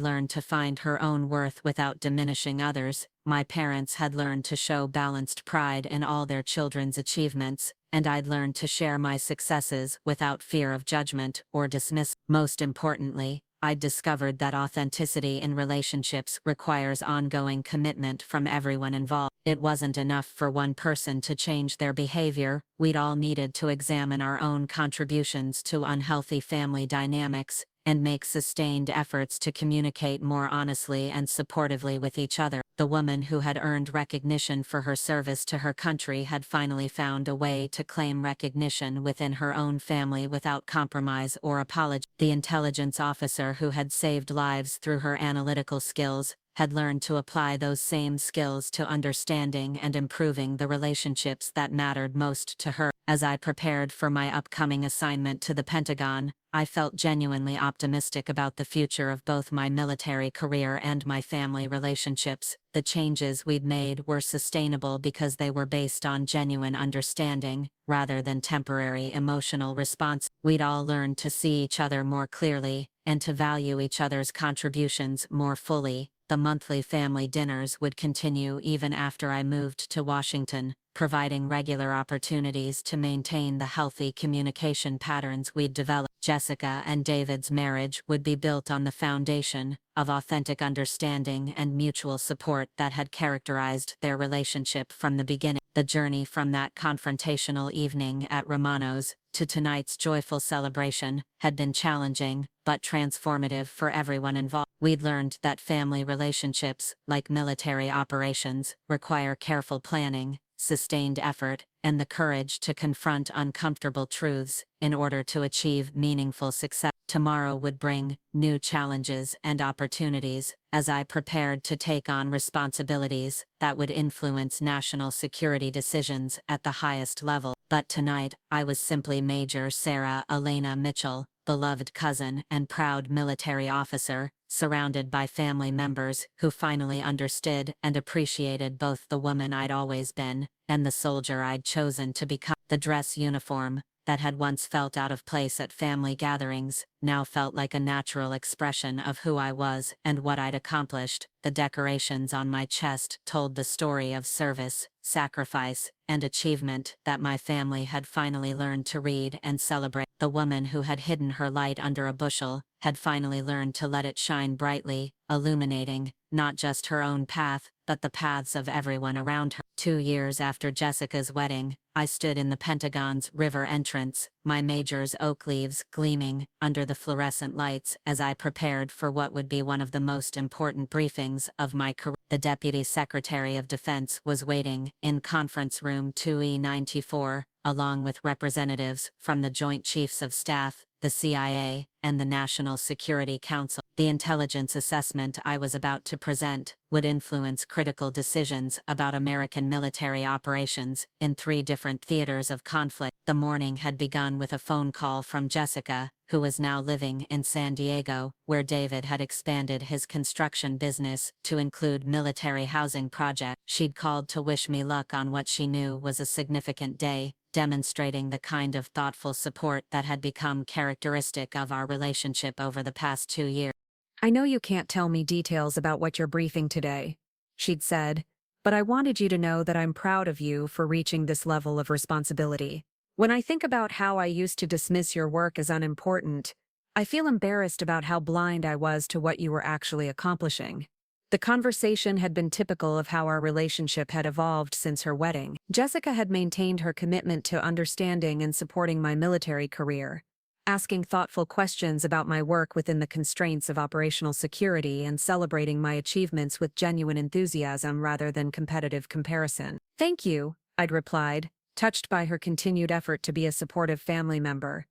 learned to find her own worth without diminishing others. My parents had learned to show balanced pride in all their children's achievements, and I'd learned to share my successes without fear of judgment or dismissal. Most importantly, I'd discovered that authenticity in relationships requires ongoing commitment from everyone involved. It wasn't enough for one person to change their behavior. We'd all needed to examine our own contributions to unhealthy family dynamics and make sustained efforts to communicate more honestly and supportively with each other. The woman who had earned recognition for her service to her country had finally found a way to claim recognition within her own family without compromise or apology. The intelligence officer who had saved lives through her analytical skills had learned to apply those same skills to understanding and improving the relationships that mattered most to her. As I prepared for my upcoming assignment to the Pentagon, I felt genuinely optimistic about the future of both my military career and my family relationships. The changes we'd made were sustainable because they were based on genuine understanding, rather than temporary emotional response. We'd all learned to see each other more clearly, and to value each other's contributions more fully. The monthly family dinners would continue even after I moved to Washington, providing regular opportunities to maintain the healthy communication patterns we'd developed. Jessica and David's marriage would be built on the foundation of authentic understanding and mutual support that had characterized their relationship from the beginning. The journey from that confrontational evening at Romano's to tonight's joyful celebration had been challenging, but transformative for everyone involved. We'd learned that family relationships, like military operations, require careful planning, sustained effort, and the courage to confront uncomfortable truths in order to achieve meaningful success. Tomorrow would bring new challenges and opportunities as I prepared to take on responsibilities that would influence national security decisions at the highest level. But tonight, I was simply Major Sarah Elena Mitchell, beloved cousin and proud military officer, surrounded by family members who finally understood and appreciated both the woman I'd always been and the soldier I'd chosen to become. The dress uniform, that had once felt out of place at family gatherings, now felt like a natural expression of who I was and what I'd accomplished. The decorations on my chest told the story of service, sacrifice, and achievement that my family had finally learned to read and celebrate. the woman who had hidden her light under a bushel, had finally learned to let it shine brightly, illuminating, not just her own path, but the paths of everyone around her. 2 years after Jessica's wedding, I stood in the Pentagon's river entrance, my major's oak leaves gleaming under the fluorescent lights as I prepared for what would be one of the most important briefings of my career. The Deputy Secretary of Defense was waiting in Conference Room 2E94, along with representatives from the Joint Chiefs of Staff, the CIA, and the National Security Council. The intelligence assessment I was about to present would influence critical decisions about American military operations in 3 different theaters of conflict. The morning had begun with a phone call from Jessica, who was now living in San Diego, where David had expanded his construction business to include military housing projects. She'd called to wish me luck on what she knew was a significant day, demonstrating the kind of thoughtful support that had become characteristic of our relationship over the past 2 years. "I know you can't tell me details about what you're briefing today," she'd said, "but I wanted you to know that I'm proud of you for reaching this level of responsibility. When I think about how I used to dismiss your work as unimportant, I feel embarrassed about how blind I was to what you were actually accomplishing." The conversation had been typical of how our relationship had evolved since her wedding. Jessica had maintained her commitment to understanding and supporting my military career, asking thoughtful questions about my work within the constraints of operational security and celebrating my achievements with genuine enthusiasm rather than competitive comparison. "Thank you," I'd replied, touched by her continued effort to be a supportive family member.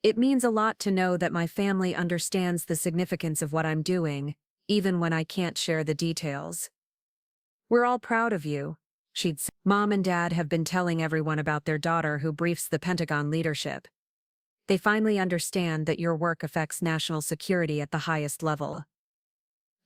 "It means a lot to know that my family understands the significance of what I'm doing, even when I can't share the details." "We're all proud of you," she'd say. "Mom and Dad have been telling everyone about their daughter who briefs the Pentagon leadership. They finally understand that your work affects national security at the highest level."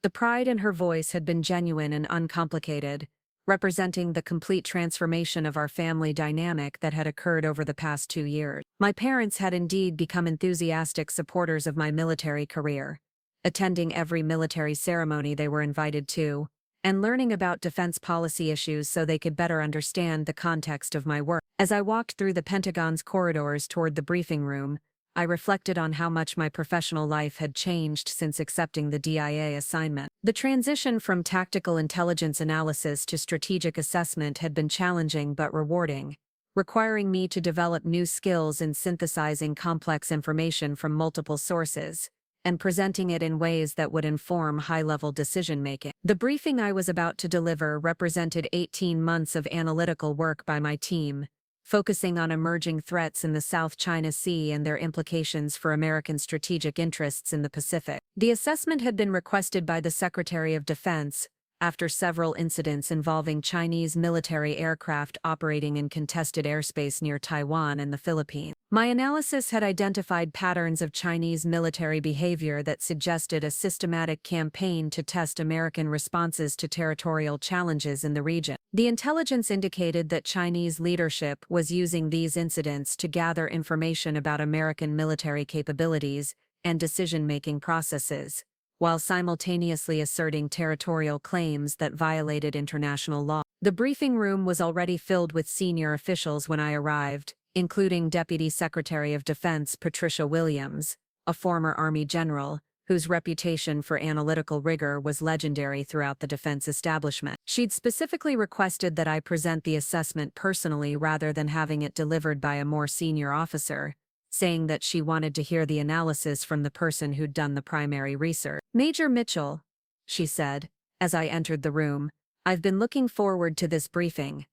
The pride in her voice had been genuine and uncomplicated, representing the complete transformation of our family dynamic that had occurred over the past 2 years. My parents had indeed become enthusiastic supporters of my military career, attending every military ceremony they were invited to, and learning about defense policy issues so they could better understand the context of my work. As I walked through the Pentagon's corridors toward the briefing room, I reflected on how much my professional life had changed since accepting the DIA assignment. The transition from tactical intelligence analysis to strategic assessment had been challenging but rewarding, requiring me to develop new skills in synthesizing complex information from multiple sources and presenting it in ways that would inform high-level decision-making. The briefing I was about to deliver represented 18 months of analytical work by my team, focusing on emerging threats in the South China Sea and their implications for American strategic interests in the Pacific. The assessment had been requested by the Secretary of Defense after several incidents involving Chinese military aircraft operating in contested airspace near Taiwan and the Philippines. My analysis had identified patterns of Chinese military behavior that suggested a systematic campaign to test American responses to territorial challenges in the region. The intelligence indicated that Chinese leadership was using these incidents to gather information about American military capabilities and decision-making processes, while simultaneously asserting territorial claims that violated international law. The briefing room was already filled with senior officials when I arrived, including Deputy Secretary of Defense Patricia Williams, a former Army general, whose reputation for analytical rigor was legendary throughout the defense establishment. She'd specifically requested that I present the assessment personally rather than having it delivered by a more senior officer, saying that she wanted to hear the analysis from the person who'd done the primary research. "Major Mitchell," she said, as I entered the room, "I've been looking forward to this briefing.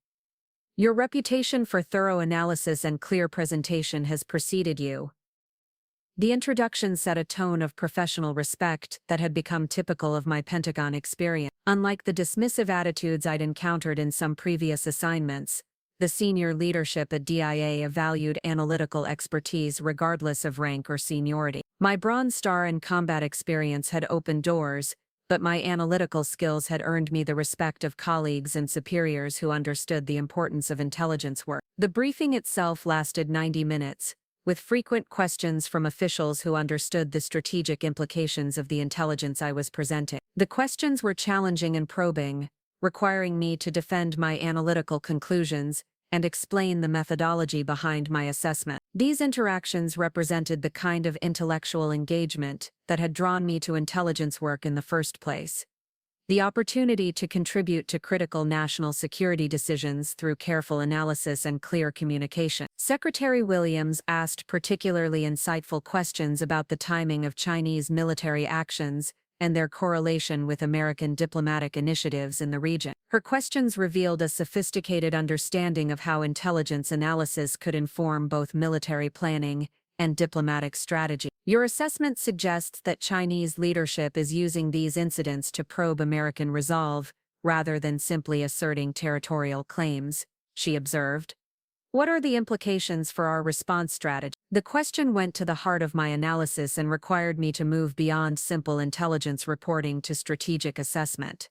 Your reputation for thorough analysis and clear presentation has preceded you." The introduction set a tone of professional respect that had become typical of my Pentagon experience. Unlike the dismissive attitudes I'd encountered in some previous assignments, the senior leadership at DIA valued analytical expertise regardless of rank or seniority. My Bronze Star and combat experience had opened doors, but my analytical skills had earned me the respect of colleagues and superiors who understood the importance of intelligence work. The briefing itself lasted 90 minutes, with frequent questions from officials who understood the strategic implications of the intelligence I was presenting. The questions were challenging and probing, requiring me to defend my analytical conclusions and explain the methodology behind my assessment. These interactions represented the kind of intellectual engagement that had drawn me to intelligence work in the first place. The opportunity to contribute to critical national security decisions through careful analysis and clear communication. Secretary Williams asked particularly insightful questions about the timing of Chinese military actions and their correlation with American diplomatic initiatives in the region. Her questions revealed a sophisticated understanding of how intelligence analysis could inform both military planning and diplomatic strategy. Your assessment suggests that Chinese leadership is using these incidents to probe American resolve, rather than simply asserting territorial claims, she observed. What are the implications for our response strategy? The question went to the heart of my analysis and required me to move beyond simple intelligence reporting to strategic assessment.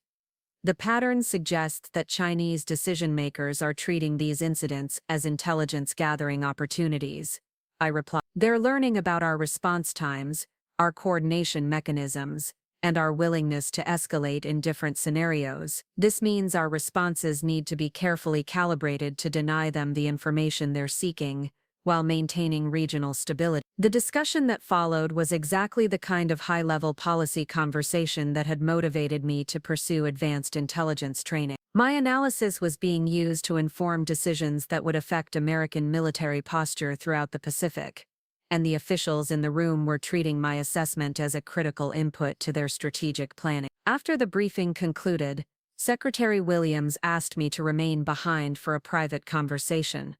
The pattern suggests that Chinese decision-makers are treating these incidents as intelligence-gathering opportunities. I replied. They're learning about our response times, our coordination mechanisms, and our willingness to escalate in different scenarios. This means our responses need to be carefully calibrated to deny them the information they're seeking, while maintaining regional stability. The discussion that followed was exactly the kind of high-level policy conversation that had motivated me to pursue advanced intelligence training. My analysis was being used to inform decisions that would affect American military posture throughout the Pacific, and the officials in the room were treating my assessment as a critical input to their strategic planning. After the briefing concluded, Secretary Williams asked me to remain behind for a private conversation.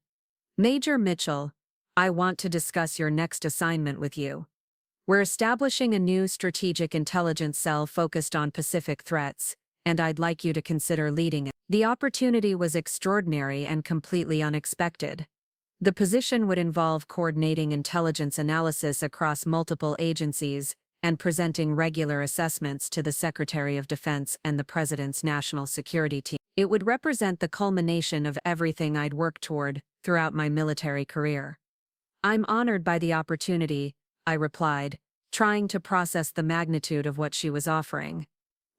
Major Mitchell, I want to discuss your next assignment with you. We're establishing a new strategic intelligence cell focused on Pacific threats, and I'd like you to consider leading it. The opportunity was extraordinary and completely unexpected. The position would involve coordinating intelligence analysis across multiple agencies and presenting regular assessments to the Secretary of Defense and the President's National Security Team. It would represent the culmination of everything I'd worked toward throughout my military career. I'm honored by the opportunity, I replied, trying to process the magnitude of what she was offering.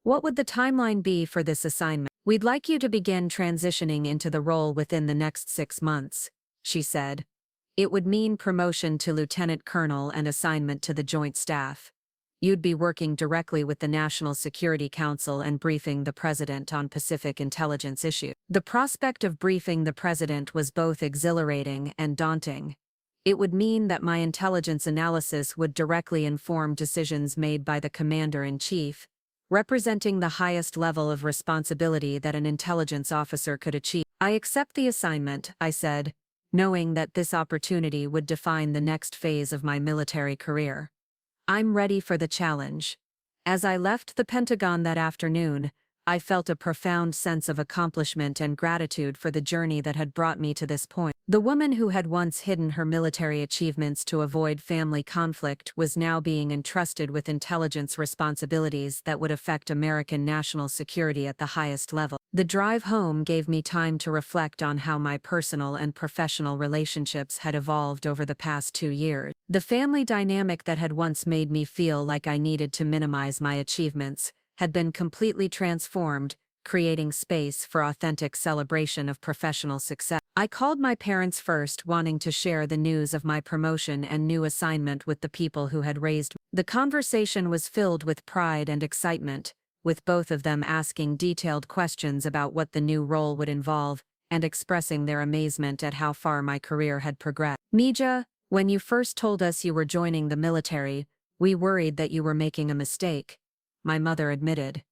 What would the timeline be for this assignment? We'd like you to begin transitioning into the role within the next 6 months, she said. It would mean promotion to lieutenant colonel and assignment to the Joint Staff. You'd be working directly with the National Security Council and briefing the President on Pacific intelligence issues. The prospect of briefing the President was both exhilarating and daunting. It would mean that my intelligence analysis would directly inform decisions made by the Commander-in-Chief, representing the highest level of responsibility that an intelligence officer could achieve. I accept the assignment, I said, knowing that this opportunity would define the next phase of my military career. I'm ready for the challenge. As I left the Pentagon that afternoon, I felt a profound sense of accomplishment and gratitude for the journey that had brought me to this point. The woman who had once hidden her military achievements to avoid family conflict was now being entrusted with intelligence responsibilities that would affect American national security at the highest level. The drive home gave me time to reflect on how my personal and professional relationships had evolved over the past 2 years. The family dynamic that had once made me feel like I needed to minimize my achievements had been completely transformed, creating space for authentic celebration of professional success. I called my parents first, wanting to share the news of my promotion and new assignment with the people who had raised me. The conversation was filled with pride and excitement, with both of them asking detailed questions about what the new role would involve and expressing their amazement at how far my career had progressed. Mija, when you first told us you were joining the military, we worried that you were making a mistake, my mother admitted.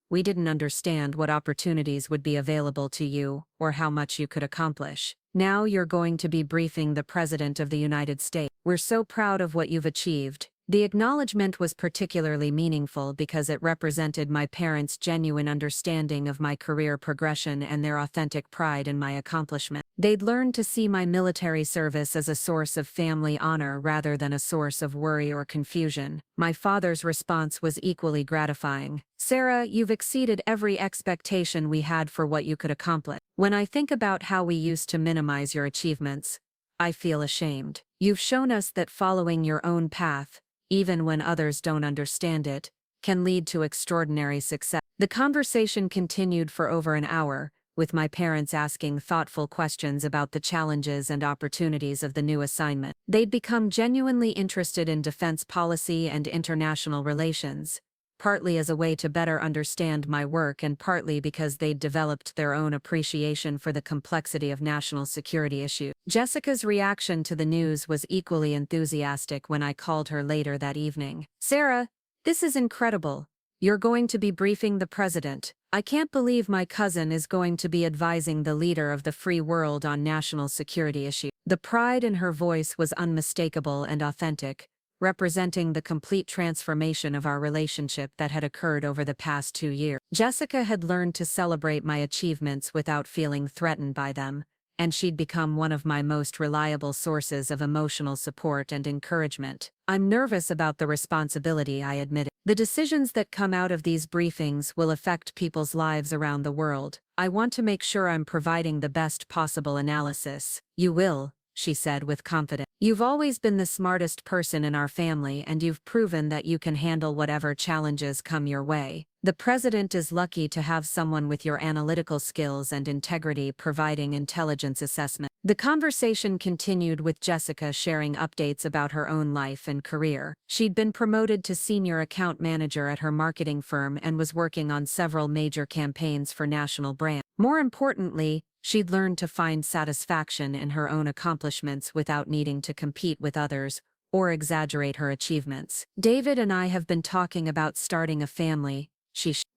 We didn't understand what opportunities would be available to you or how much you could accomplish. Now you're going to be briefing the President of the United States. We're so proud of what you've achieved. The acknowledgement was particularly meaningful because it represented my parents' genuine understanding of my career progression and their authentic pride in my accomplishment. They'd learned to see my military service as a source of family honor rather than a source of worry or confusion. My father's response was equally gratifying. Sarah, you've exceeded every expectation we had for what you could accomplish. When I think about how we used to minimize your achievements, I feel ashamed. You've shown us that following your own path, even when others don't understand it, can lead to extraordinary success. The conversation continued for over an hour, with my parents asking thoughtful questions about the challenges and opportunities of the new assignment. They'd become genuinely interested in defense policy and international relations, partly as a way to better understand my work and partly because they'd developed their own appreciation for the complexity of national security issues. Jessica's reaction to the news was equally enthusiastic when I called her later that evening. "Sarah, this is incredible. You're going to be briefing the president. I can't believe my cousin is going to be advising the leader of the free world on national security issues." The pride in her voice was unmistakable and authentic, representing the complete transformation of our relationship that had occurred over the past 2 years. Jessica had learned to celebrate my achievements without feeling threatened by them, and she'd become one of my most reliable sources of emotional support and encouragement. "I'm nervous about the responsibility," I admitted. "The decisions that come out of these briefings will affect people's lives around the world. I want to make sure I'm providing the best possible analysis." "You will," she said with confidence. "You've always been the smartest person in our family and you've proven that you can handle whatever challenges come your way. The president is lucky to have someone with your analytical skills and integrity providing intelligence assessment." The conversation continued with Jessica sharing updates about her own life and career. She'd been promoted to senior account manager at her marketing firm and was working on several major campaigns for national brands. More importantly, she'd learned to find satisfaction in her own accomplishments without needing to compete with others or exaggerate her achievements. "David and I have been talking about starting a family,"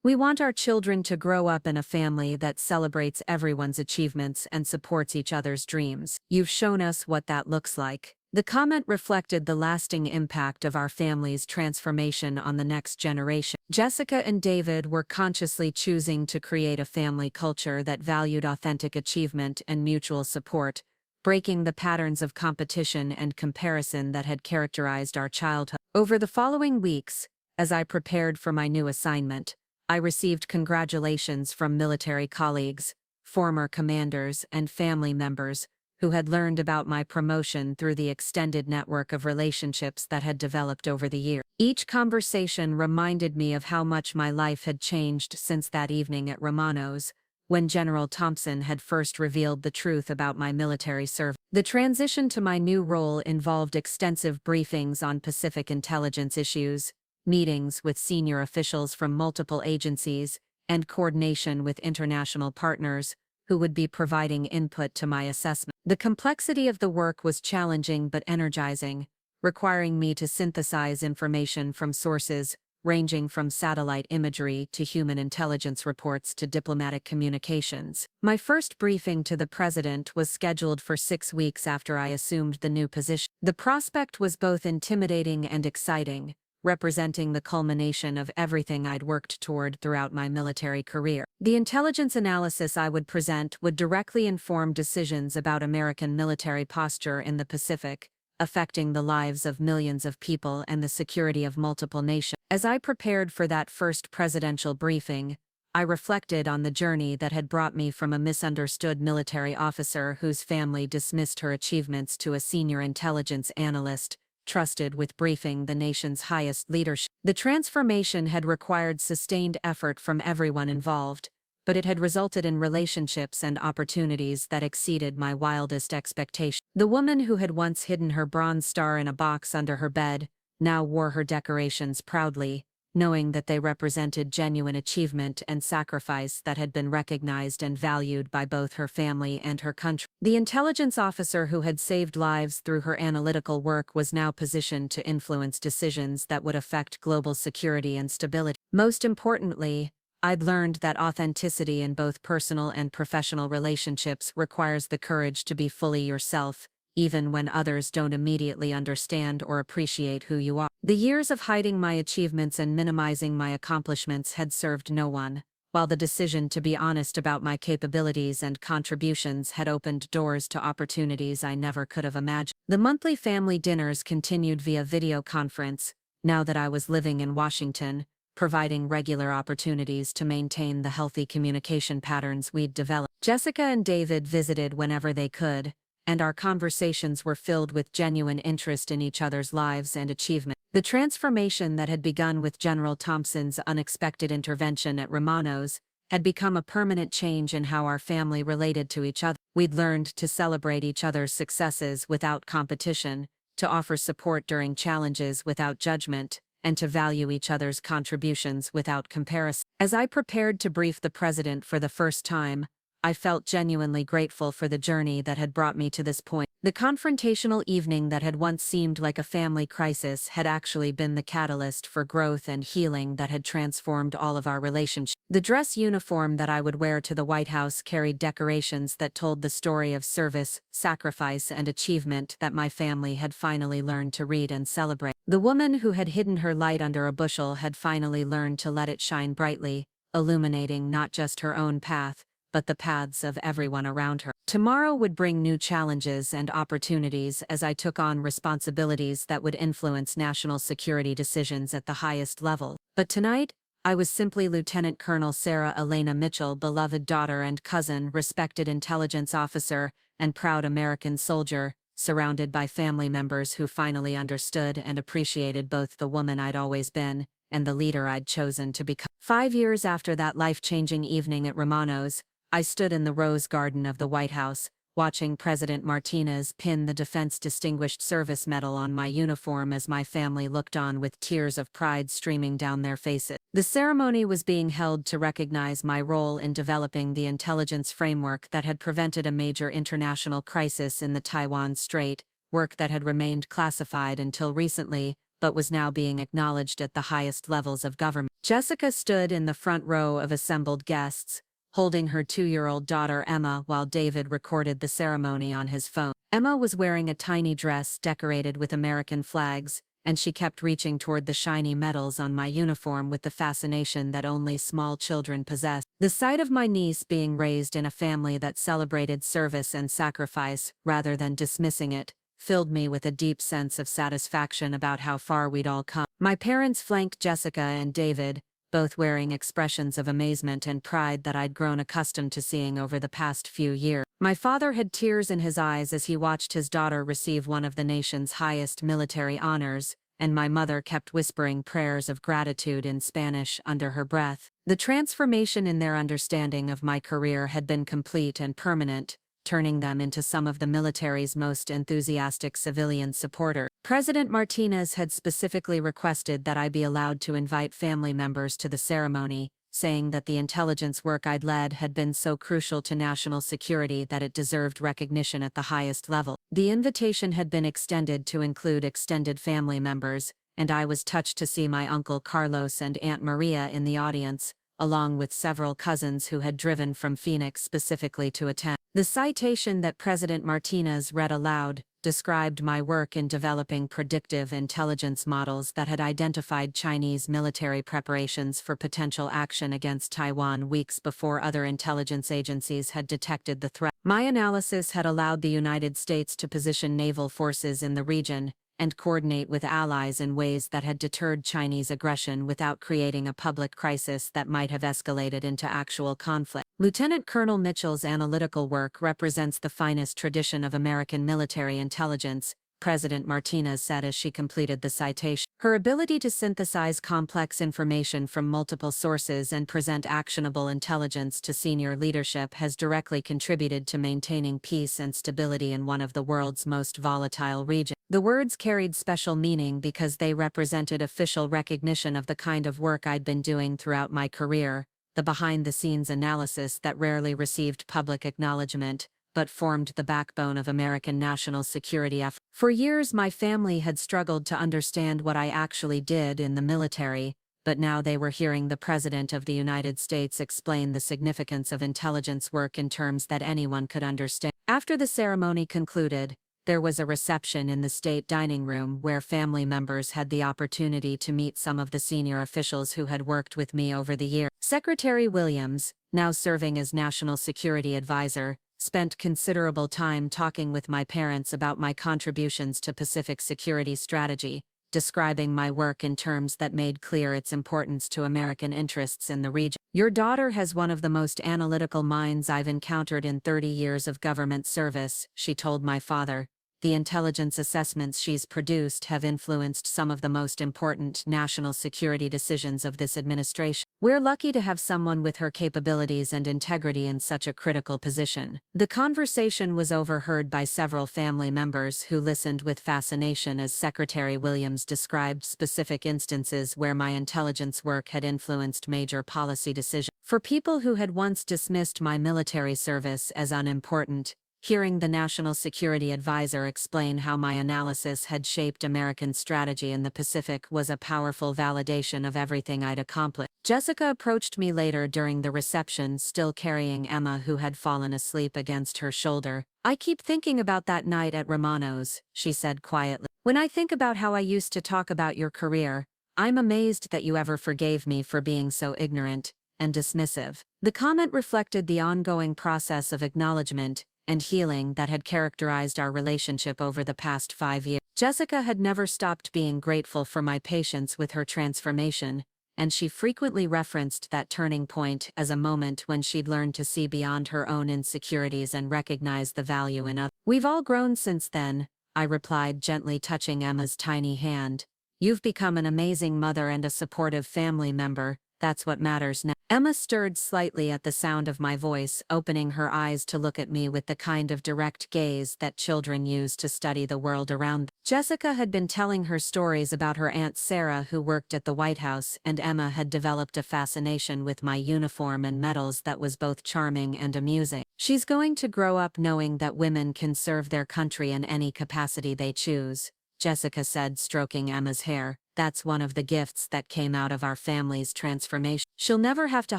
"We want our children to grow up in a family that celebrates everyone's achievements and supports each other's dreams. You've shown us what that looks like." The comment reflected the lasting impact of our family's transformation on the next generation. Jessica and David were consciously choosing to create a family culture that valued authentic achievement and mutual support, breaking the patterns of competition and comparison that had characterized our childhood. Over the following weeks, as I prepared for my new assignment, I received congratulations from military colleagues, former commanders, and family members who had learned about my promotion through the extended network of relationships that had developed over the year. Each conversation reminded me of how much my life had changed since that evening at Romano's, when General Thompson had first revealed the truth about my military service. The transition to my new role involved extensive briefings on Pacific intelligence issues, meetings with senior officials from multiple agencies, and coordination with international partners who would be providing input to my assessment. The complexity of the work was challenging but energizing, requiring me to synthesize information from sources ranging from satellite imagery to human intelligence reports to diplomatic communications. My first briefing to the president was scheduled for 6 weeks after I assumed the new position. The prospect was both intimidating and exciting, representing the culmination of everything I'd worked toward throughout my military career. The intelligence analysis I would present would directly inform decisions about American military posture in the Pacific, affecting the lives of millions of people and the security of multiple nations. As I prepared for that first presidential briefing, I reflected on the journey that had brought me from a misunderstood military officer whose family dismissed her achievements to a senior intelligence analyst trusted with briefing the nation's highest leadership. The transformation had required sustained effort from everyone involved, but it had resulted in relationships and opportunities that exceeded my wildest expectations. The woman who had once hidden her Bronze Star in a box under her bed now wore her decorations proudly, knowing that they represented genuine achievement and sacrifice that had been recognized and valued by both her family and her country. The intelligence officer who had saved lives through her analytical work was now positioned to influence decisions that would affect global security and stability. Most importantly, I'd learned that authenticity in both personal and professional relationships requires the courage to be fully yourself, even when others don't immediately understand or appreciate who you are. The years of hiding my achievements and minimizing my accomplishments had served no one, while the decision to be honest about my capabilities and contributions had opened doors to opportunities I never could have imagined. The monthly family dinners continued via video conference, now that I was living in Washington, providing regular opportunities to maintain the healthy communication patterns we'd developed. Jessica and David visited whenever they could, and our conversations were filled with genuine interest in each other's lives and achievement. The transformation that had begun with General Thompson's unexpected intervention at Romano's had become a permanent change in how our family related to each other. We'd learned to celebrate each other's successes without competition, to offer support during challenges without judgment, and to value each other's contributions without comparison. As I prepared to brief the president for the first time, I felt genuinely grateful for the journey that had brought me to this point. The confrontational evening that had once seemed like a family crisis had actually been the catalyst for growth and healing that had transformed all of our relationships. The dress uniform that I would wear to the White House carried decorations that told the story of service, sacrifice, and achievement that my family had finally learned to read and celebrate. The woman who had hidden her light under a bushel had finally learned to let it shine brightly, illuminating not just her own path, but the paths of everyone around her. Tomorrow would bring new challenges and opportunities as I took on responsibilities that would influence national security decisions at the highest level. But tonight, I was simply Lieutenant Colonel Sarah Elena Mitchell, beloved daughter and cousin, respected intelligence officer, and proud American soldier, surrounded by family members who finally understood and appreciated both the woman I'd always been and the leader I'd chosen to become. 5 years after that life-changing evening at Romano's, I stood in the rose garden of the White House, watching President Martinez pin the Defense Distinguished Service Medal on my uniform as my family looked on with tears of pride streaming down their faces. The ceremony was being held to recognize my role in developing the intelligence framework that had prevented a major international crisis in the Taiwan Strait, work that had remained classified until recently, but was now being acknowledged at the highest levels of government. Jessica stood in the front row of assembled guests, holding her 2-year-old daughter Emma while David recorded the ceremony on his phone. Emma was wearing a tiny dress decorated with American flags, and she kept reaching toward the shiny medals on my uniform with the fascination that only small children possess. The sight of my niece being raised in a family that celebrated service and sacrifice rather than dismissing it filled me with a deep sense of satisfaction about how far we'd all come. My parents flanked Jessica and David, both wearing expressions of amazement and pride that I'd grown accustomed to seeing over the past few years. My father had tears in his eyes as he watched his daughter receive one of the nation's highest military honors, and my mother kept whispering prayers of gratitude in Spanish under her breath. The transformation in their understanding of my career had been complete and permanent, turning them into some of the military's most enthusiastic civilian supporters. President Martinez had specifically requested that I be allowed to invite family members to the ceremony, saying that the intelligence work I'd led had been so crucial to national security that it deserved recognition at the highest level. The invitation had been extended to include extended family members, and I was touched to see my Uncle Carlos and Aunt Maria in the audience, along with several cousins who had driven from Phoenix specifically to attend. The citation that President Martinez read aloud described my work in developing predictive intelligence models that had identified Chinese military preparations for potential action against Taiwan weeks before other intelligence agencies had detected the threat. My analysis had allowed the United States to position naval forces in the region and coordinate with allies in ways that had deterred Chinese aggression without creating a public crisis that might have escalated into actual conflict. Lieutenant Colonel Mitchell's analytical work represents the finest tradition of American military intelligence, President Martinez said as she completed the citation. Her ability to synthesize complex information from multiple sources and present actionable intelligence to senior leadership has directly contributed to maintaining peace and stability in one of the world's most volatile regions. The words carried special meaning because they represented official recognition of the kind of work I'd been doing throughout my career, the behind-the-scenes analysis that rarely received public acknowledgement, but formed the backbone of American national security efforts. For years my family had struggled to understand what I actually did in the military, but now they were hearing the President of the United States explain the significance of intelligence work in terms that anyone could understand. After the ceremony concluded, there was a reception in the state dining room where family members had the opportunity to meet some of the senior officials who had worked with me over the years. Secretary Williams, now serving as National Security Advisor, spent considerable time talking with my parents about my contributions to Pacific security strategy, describing my work in terms that made clear its importance to American interests in the region. "Your daughter has one of the most analytical minds I've encountered in 30 years of government service," she told my father. "The intelligence assessments she's produced have influenced some of the most important national security decisions of this administration." We're lucky to have someone with her capabilities and integrity in such a critical position. The conversation was overheard by several family members who listened with fascination as Secretary Williams described specific instances where my intelligence work had influenced major policy decisions. For people who had once dismissed my military service as unimportant, hearing the National Security Advisor explain how my analysis had shaped American strategy in the Pacific was a powerful validation of everything I'd accomplished. Jessica approached me later during the reception, still carrying Emma, who had fallen asleep against her shoulder. "I keep thinking about that night at Romano's," she said quietly. "When I think about how I used to talk about your career, I'm amazed that you ever forgave me for being so ignorant and dismissive." The comment reflected the ongoing process of acknowledgement and healing that had characterized our relationship over the past 5 years. Jessica had never stopped being grateful for my patience with her transformation, and she frequently referenced that turning point as a moment when she'd learned to see beyond her own insecurities and recognize the value in others. "We've all grown since then," I replied, gently touching Emma's tiny hand. "You've become an amazing mother and a supportive family member. That's what matters now." Emma stirred slightly at the sound of my voice, opening her eyes to look at me with the kind of direct gaze that children use to study the world around them. Jessica had been telling her stories about her Aunt Sarah, who worked at the White House, and Emma had developed a fascination with my uniform and medals that was both charming and amusing. "She's going to grow up knowing that women can serve their country in any capacity they choose," Jessica said, stroking Emma's hair. "That's one of the gifts that came out of our family's transformation. She'll never have to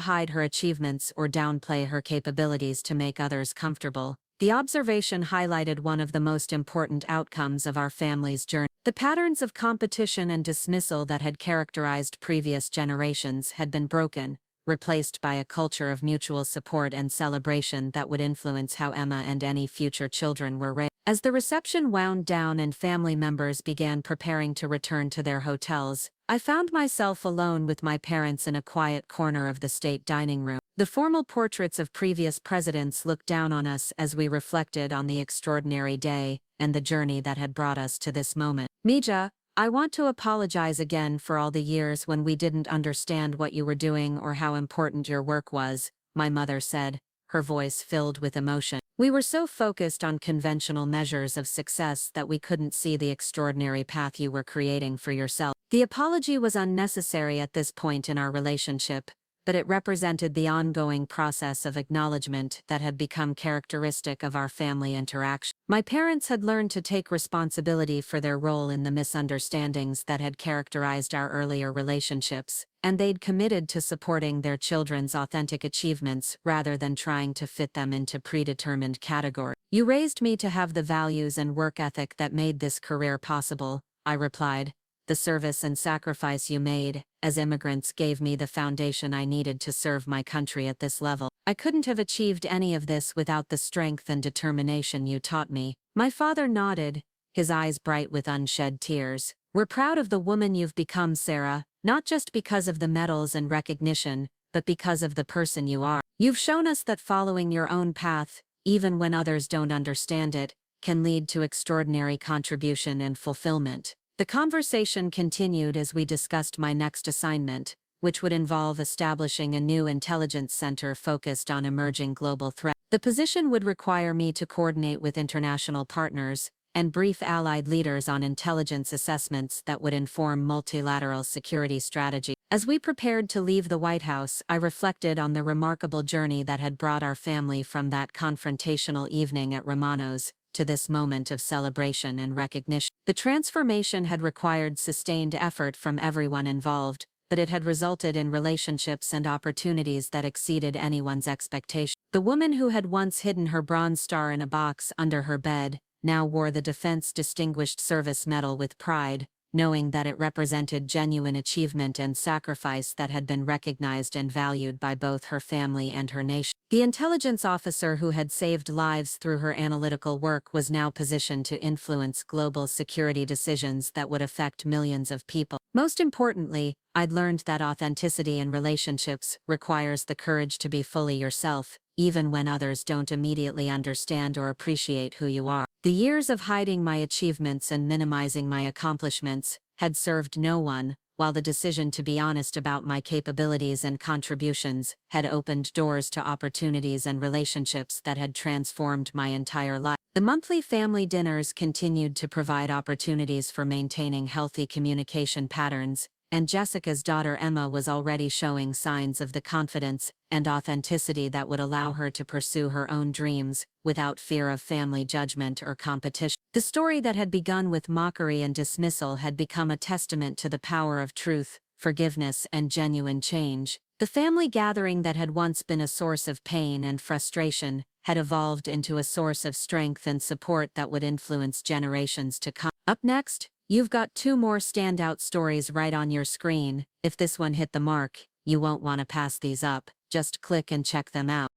hide her achievements or downplay her capabilities to make others comfortable." The observation highlighted one of the most important outcomes of our family's journey. The patterns of competition and dismissal that had characterized previous generations had been broken, replaced by a culture of mutual support and celebration that would influence how Emma and any future children were raised. As the reception wound down and family members began preparing to return to their hotels, I found myself alone with my parents in a quiet corner of the state dining room. The formal portraits of previous presidents looked down on us as we reflected on the extraordinary day and the journey that had brought us to this moment. "Mija, I want to apologize again for all the years when we didn't understand what you were doing or how important your work was," my mother said, her voice filled with emotion. "We were so focused on conventional measures of success that we couldn't see the extraordinary path you were creating for yourself." The apology was unnecessary at this point in our relationship, but it represented the ongoing process of acknowledgement that had become characteristic of our family interaction. My parents had learned to take responsibility for their role in the misunderstandings that had characterized our earlier relationships, and they'd committed to supporting their children's authentic achievements rather than trying to fit them into predetermined categories. "You raised me to have the values and work ethic that made this career possible," I replied. "The service and sacrifice you made as immigrants gave me the foundation I needed to serve my country at this level. I couldn't have achieved any of this without the strength and determination you taught me." My father nodded, his eyes bright with unshed tears. "We're proud of the woman you've become, Sarah, not just because of the medals and recognition, but because of the person you are. You've shown us that following your own path, even when others don't understand it, can lead to extraordinary contribution and fulfillment." The conversation continued as we discussed my next assignment, which would involve establishing a new intelligence center focused on emerging global threats. The position would require me to coordinate with international partners and brief allied leaders on intelligence assessments that would inform multilateral security strategy. As we prepared to leave the White House, I reflected on the remarkable journey that had brought our family from that confrontational evening at Romano's to this moment of celebration and recognition. The transformation had required sustained effort from everyone involved, but it had resulted in relationships and opportunities that exceeded anyone's expectation. The woman who had once hidden her Bronze Star in a box under her bed now wore the Defense Distinguished Service Medal with pride, knowing that it represented genuine achievement and sacrifice that had been recognized and valued by both her family and her nation. The intelligence officer who had saved lives through her analytical work was now positioned to influence global security decisions that would affect millions of people. Most importantly, I'd learned that authenticity in relationships requires the courage to be fully yourself, even when others don't immediately understand or appreciate who you are. The years of hiding my achievements and minimizing my accomplishments had served no one, while the decision to be honest about my capabilities and contributions had opened doors to opportunities and relationships that had transformed my entire life. The monthly family dinners continued to provide opportunities for maintaining healthy communication patterns, and Jessica's daughter Emma was already showing signs of the confidence and authenticity that would allow her to pursue her own dreams without fear of family judgment or competition. The story that had begun with mockery and dismissal had become a testament to the power of truth, forgiveness, and genuine change. The family gathering that had once been a source of pain and frustration had evolved into a source of strength and support that would influence generations to come. Up next, you've got 2 more standout stories right on your screen. If this one hit the mark, you won't want to pass these up. Just click and check them out.